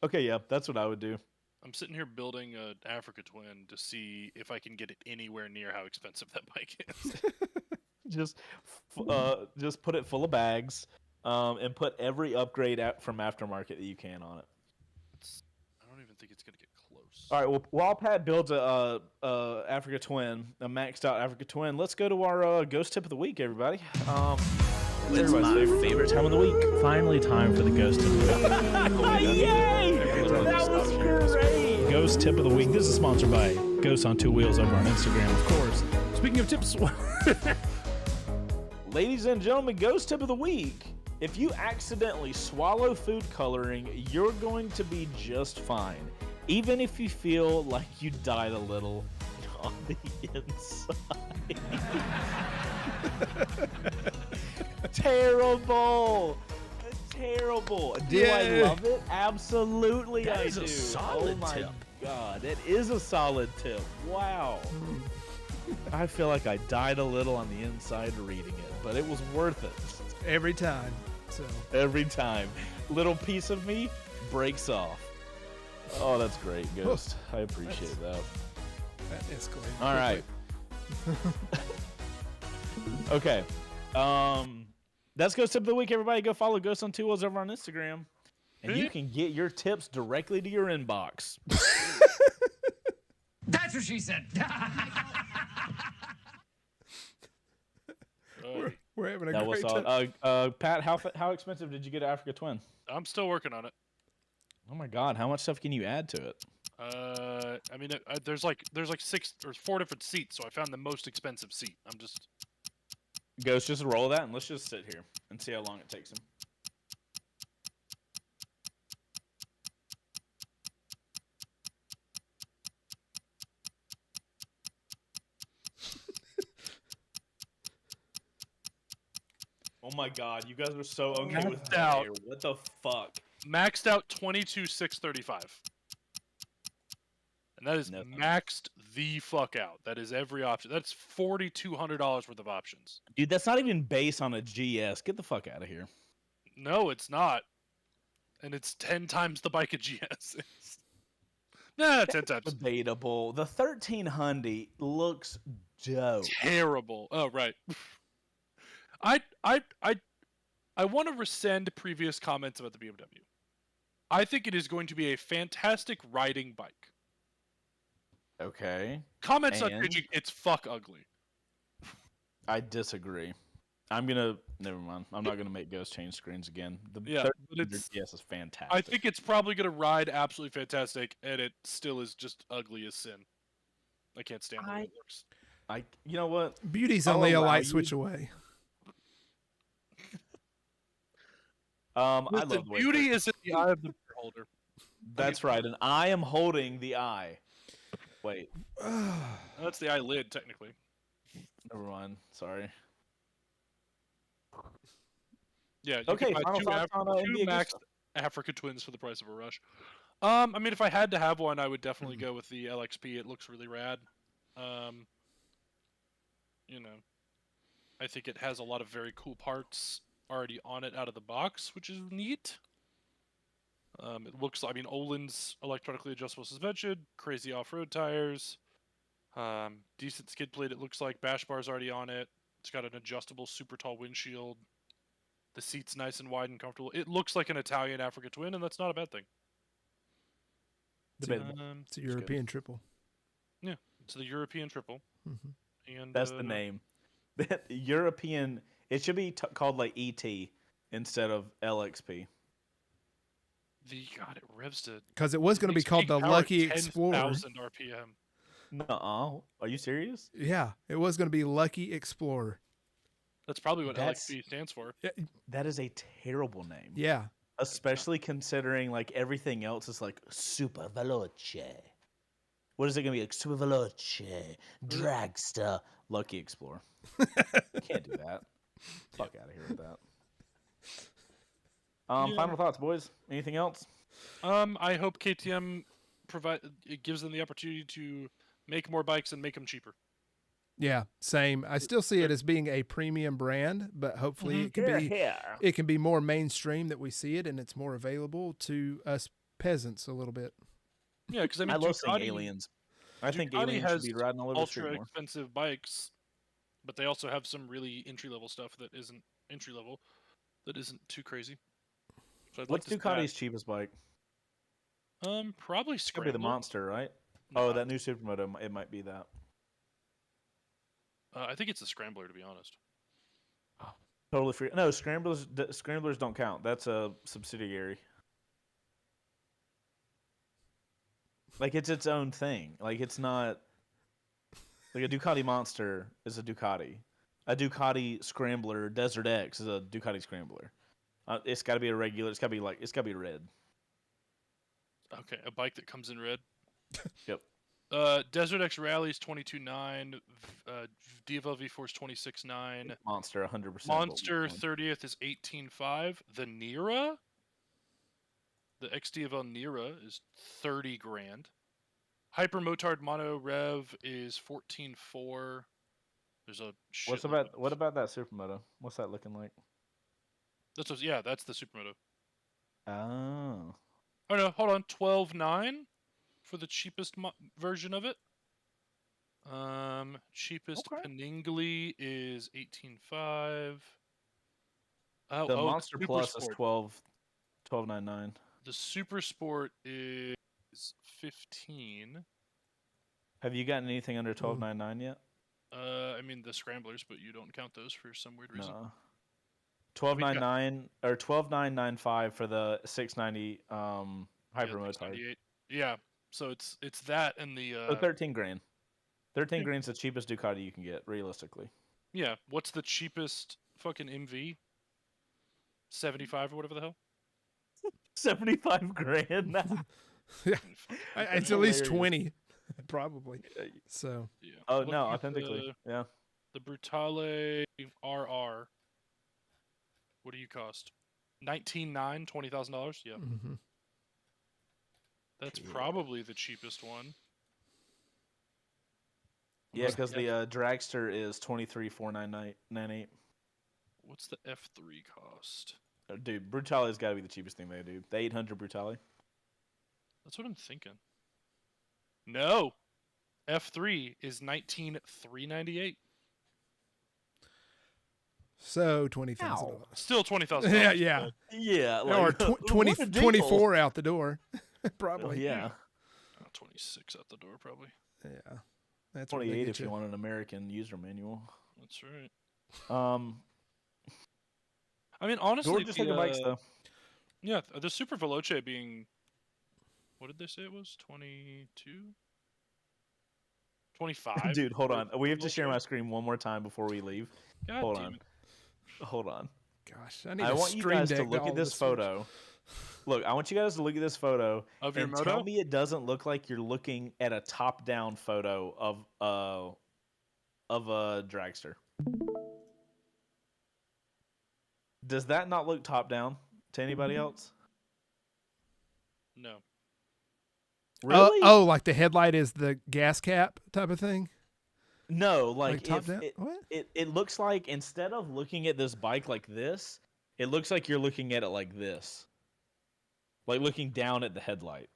Okay, yeah, that's what I would do. I'm sitting here building an Africa Twin to see if I can get it anywhere near how expensive that bike is. just put it full of bags, and put every upgrade from aftermarket that you can on it. I don't even think it's gonna get close. All right. Well, while Pat builds a Africa Twin, a maxed out Africa Twin, let's go to our ghost tip of the week, everybody. It's my favorite time of the week. Finally, time for the ghost tip of the week. Yay! That was great. Ghost tip of the week. This is sponsored by Ghost on Two Wheels over on Instagram, of course. Speaking of tips, Ladies and gentlemen, ghost tip of the week. If you accidentally swallow food coloring, you're going to be just fine, even if you feel like you died a little on the inside. Terrible. Do I love it? Absolutely, I do. That is a solid tip. God, it is a solid tip. Wow. I feel like I died a little on the inside reading it, but it was worth it. Every time. So Every time. Little piece of me breaks off. Oh, that's great, Ghost. I appreciate that. that escalated. All right. Okay. That's Ghost Tip of the Week, everybody. Go follow Ghost on Two Wheels over on Instagram. And you can get your tips directly to your inbox. That's what she said. We're having a That was great solid. time. Pat, how expensive did you get Africa Twin? I'm still working on it. Oh my God, how much stuff can you add to it? I mean, there's like 6 or 4 different seats, so I found the most expensive seat. I'm just Ghost, just roll that and let's just sit here and see how long it takes him. Oh my God, you guys are so okay with that. What the fuck? maxed out 22,635, and that is maxed the fuck out. That is every option. That's $4,200 worth of options. Dude, that's not even based on a GS. Get the fuck out of here. No, it's not. And it's 10 times the bike a GS is. Nah, 10 times. Debatable. The 1300 looks dope. Terrible. Oh, right. I want to rescind previous comments about the BMW. I think it is going to be a fantastic riding bike. Okay. Comments not changing. It's fuck ugly. I disagree. Never mind. I'm not gonna make Ghost change screens again. The but it's GS is fantastic. I think it's probably gonna ride absolutely fantastic, and it still is just ugly as sin. I can't stand the way it looks. You know what? Beauty's only a light switch away. I love the beauty is in the eye of the beholder. That's right, and I am holding the eye. Wait. That's the eyelid, technically. Never mind. Sorry. Yeah. You Okay. can buy two maxed Africa Twins for the price of a Rush. I mean, if I had to have one, I would definitely go with the LXP. It looks really rad. You know, I think it has a lot of very cool parts already on it out of the box, which is neat. It looks, I mean, Olin's electronically adjustable suspension, crazy off-road tires, decent skid plate. It looks like bash bar's already on it. It's got an adjustable, super tall windshield. The seat's nice and wide and comfortable. It looks like an Italian Africa Twin, and that's not a bad thing. It's a European triple. Yeah, it's the European triple. Mm-hmm. And that's the name. That European. It should be called like ET instead of LXP. God, it revs to. Because it was going to be called the Lucky Explorer. 10,000 RPM. No, are you serious? Yeah, it was going to be Lucky Explorer. That's probably what LXP stands for. That is a terrible name. Yeah. Especially considering like everything else is like super veloce. What is it going to be like? Super veloce, dragster, Lucky Explorer. Can't do that. Fuck out of here with that. Final thoughts, boys. Anything else? I hope KTM gives them the opportunity to make more bikes and make them cheaper. Yeah, same. I still see it as being a premium brand, but hopefully it can be more mainstream that we see it and it's more available to us peasants a little bit. Yeah, because I mean, I love seeing Ducati, aliens. I think Ducati aliens should has be riding all over the street ultra more. expensive bikes, but they also have some really entry level stuff that isn't entry level, that isn't too crazy. So I'd What's like to see Ducati's cheapest bike? that. Probably It's gotta be the Scrambler. Monster, right? No, Oh, that new Supermoto. It might be that. I think it's the Scrambler, to be honest. Totally free. No, Scramblers don't count. That's a subsidiary. Like it's its own thing. Like it's not like a Ducati Monster is a Ducati. A Ducati Scrambler Desert X is a Ducati Scrambler. It's got to be a regular. It's got to be red. Okay, a bike that comes in red. Yep. Desert X Rally's 22.9. DFL V4's 26.9. Monster 100%. Monster 30th is 18.5. The Nira, the XDFL Nira is 30 grand. Hyper Motard Mono Rev is 14.4. There's a What about that Supermoto? What's that looking like? That's the Supermoto. Oh. Oh no, hold on, 12.9 for the cheapest version of it. Cheapest Paningli is 18.5. The Monster Super Plus Sport. is 12.99. The Super Sport is 15. Have you gotten anything under 12.99 yet? I mean the Scramblers, but you don't count those for some weird reason. No. 12.99 or 12.995 for the 690 Hyper Motard. Yeah, so it's that and the So 13 grand. 13 grand's the cheapest Ducati you can get, realistically. Yeah, what's the cheapest fucking MV? 75 or whatever the hell? 75 grand. Yeah, it's at least 20, probably. So. Yeah. Oh no, authentically, yeah. The Brutale RR. What do you cost? $19,900, $20,000. Yeah. Mm-hmm. That's probably the cheapest one. Yeah, because the Dragster is 23,498. What's the F3 cost? Dude, Brutale's got to be the cheapest thing they do. The 800 Brutale. That's what I'm thinking. No, F3 is $19,398. So $20,000. Still $20,000. Yeah. Like, or 24 out the door, probably. Yeah. 26 out the door, probably. Yeah. That's 28 if you want an American user manual. That's right. I mean, honestly, just looking bikes though. Yeah, the Super Veloce being, what did they say it was? 22? 25? Dude, hold on. We have to share my screen one more time before we leave. Hold on. Gosh, I need I want you guys to look at this photo. Look, I want you guys to look at this photo of your moto? Tell me it doesn't look like you're looking at a top-down photo of a dragster. Does that not look top-down to anybody else? No. Really? Oh, like the headlight is the gas cap type of thing? No, like top down? What? It looks like instead of looking at this bike like this, it looks like you're looking at it like this. Like looking down at the headlight.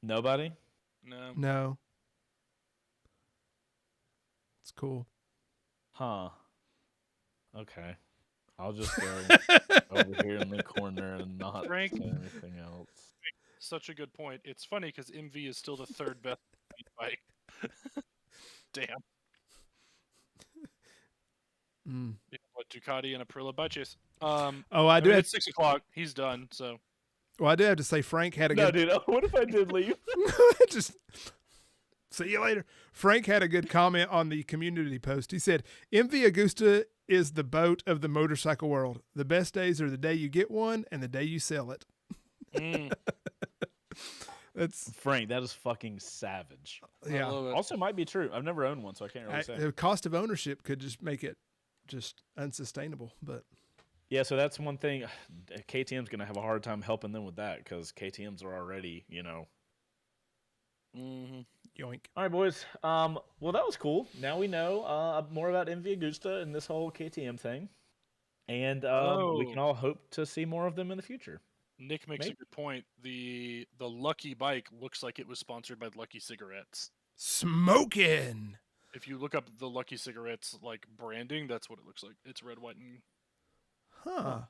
Nobody? No. It's cool. Huh. Okay. I'll just go over here in the corner and not say anything else. Such a good point. It's funny because MV is still the third best bike. Damn. Yeah, what, Ducati and Aprilia Baches. I do. At 6 o'clock, he's done. So. Well, I do have to say Frank had a good. No, dude. What if I did leave? Just see you later. Frank had a good comment on the community post. He said, "MV Agusta is the boat of the motorcycle world. The best days are the day you get one and the day you sell it." That's Frank. That is fucking savage. Yeah. Also, might be true. I've never owned one, so I can't really say. The cost of ownership could just make it just unsustainable. But yeah, so that's one thing. KTM's gonna have a hard time helping them with that because KTM's are already, yoink. All right, boys. Well, that was cool. Now we know more about MV Agusta and this whole KTM thing, and we can all hope to see more of them in the future. Nick makes a good point. The Lucky bike looks like it was sponsored by Lucky Cigarettes. Smoking. If you look up the Lucky Cigarettes like branding, that's what it looks like. It's red, white, and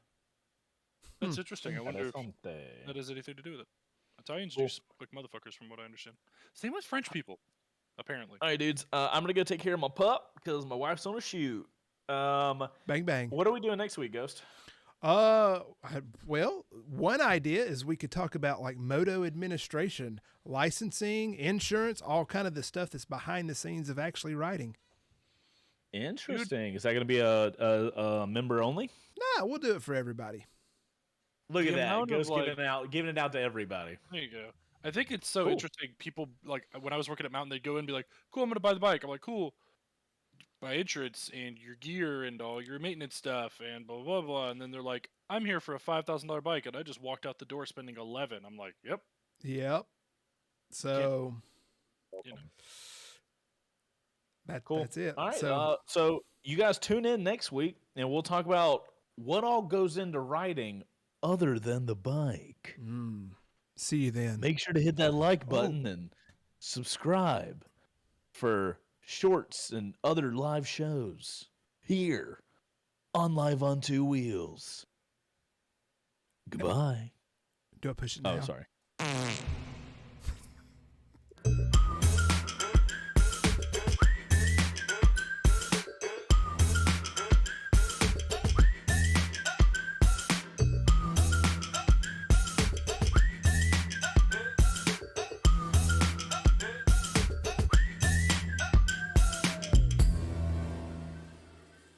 That's interesting. I wonder if that has anything to do with it. Italians do smoke like motherfuckers, from what I understand. Same with French people, apparently. All right, dudes. I'm gonna go take care of my pup because my wife's on a shoot. Bang bang. What are we doing next week, Ghost? Well, one idea is we could talk about like moto administration, licensing, insurance, all kind of the stuff that's behind the scenes of actually riding. Interesting. Is that going to be a member only? Nah, we'll do it for everybody. Look at that. Ghost giving it out to everybody. There you go. I think it's so interesting. People, like, when I was working at Mountain, they'd go in and be like, cool, I'm going to buy the bike. I'm like, cool. Buy insurance and your gear and all your maintenance stuff and blah, blah, blah. And then they're like, I'm here for a $5,000 bike. And I just walked out the door spending 11. I'm like, yep. Yep. So, you know. That's it. All right. So you guys tune in next week and we'll talk about what all goes into riding other than the bike. See you then. Make sure to hit that like button and subscribe for shorts and other live shows here on Live on Two Wheels. Goodbye. Do I push it now? Oh, sorry.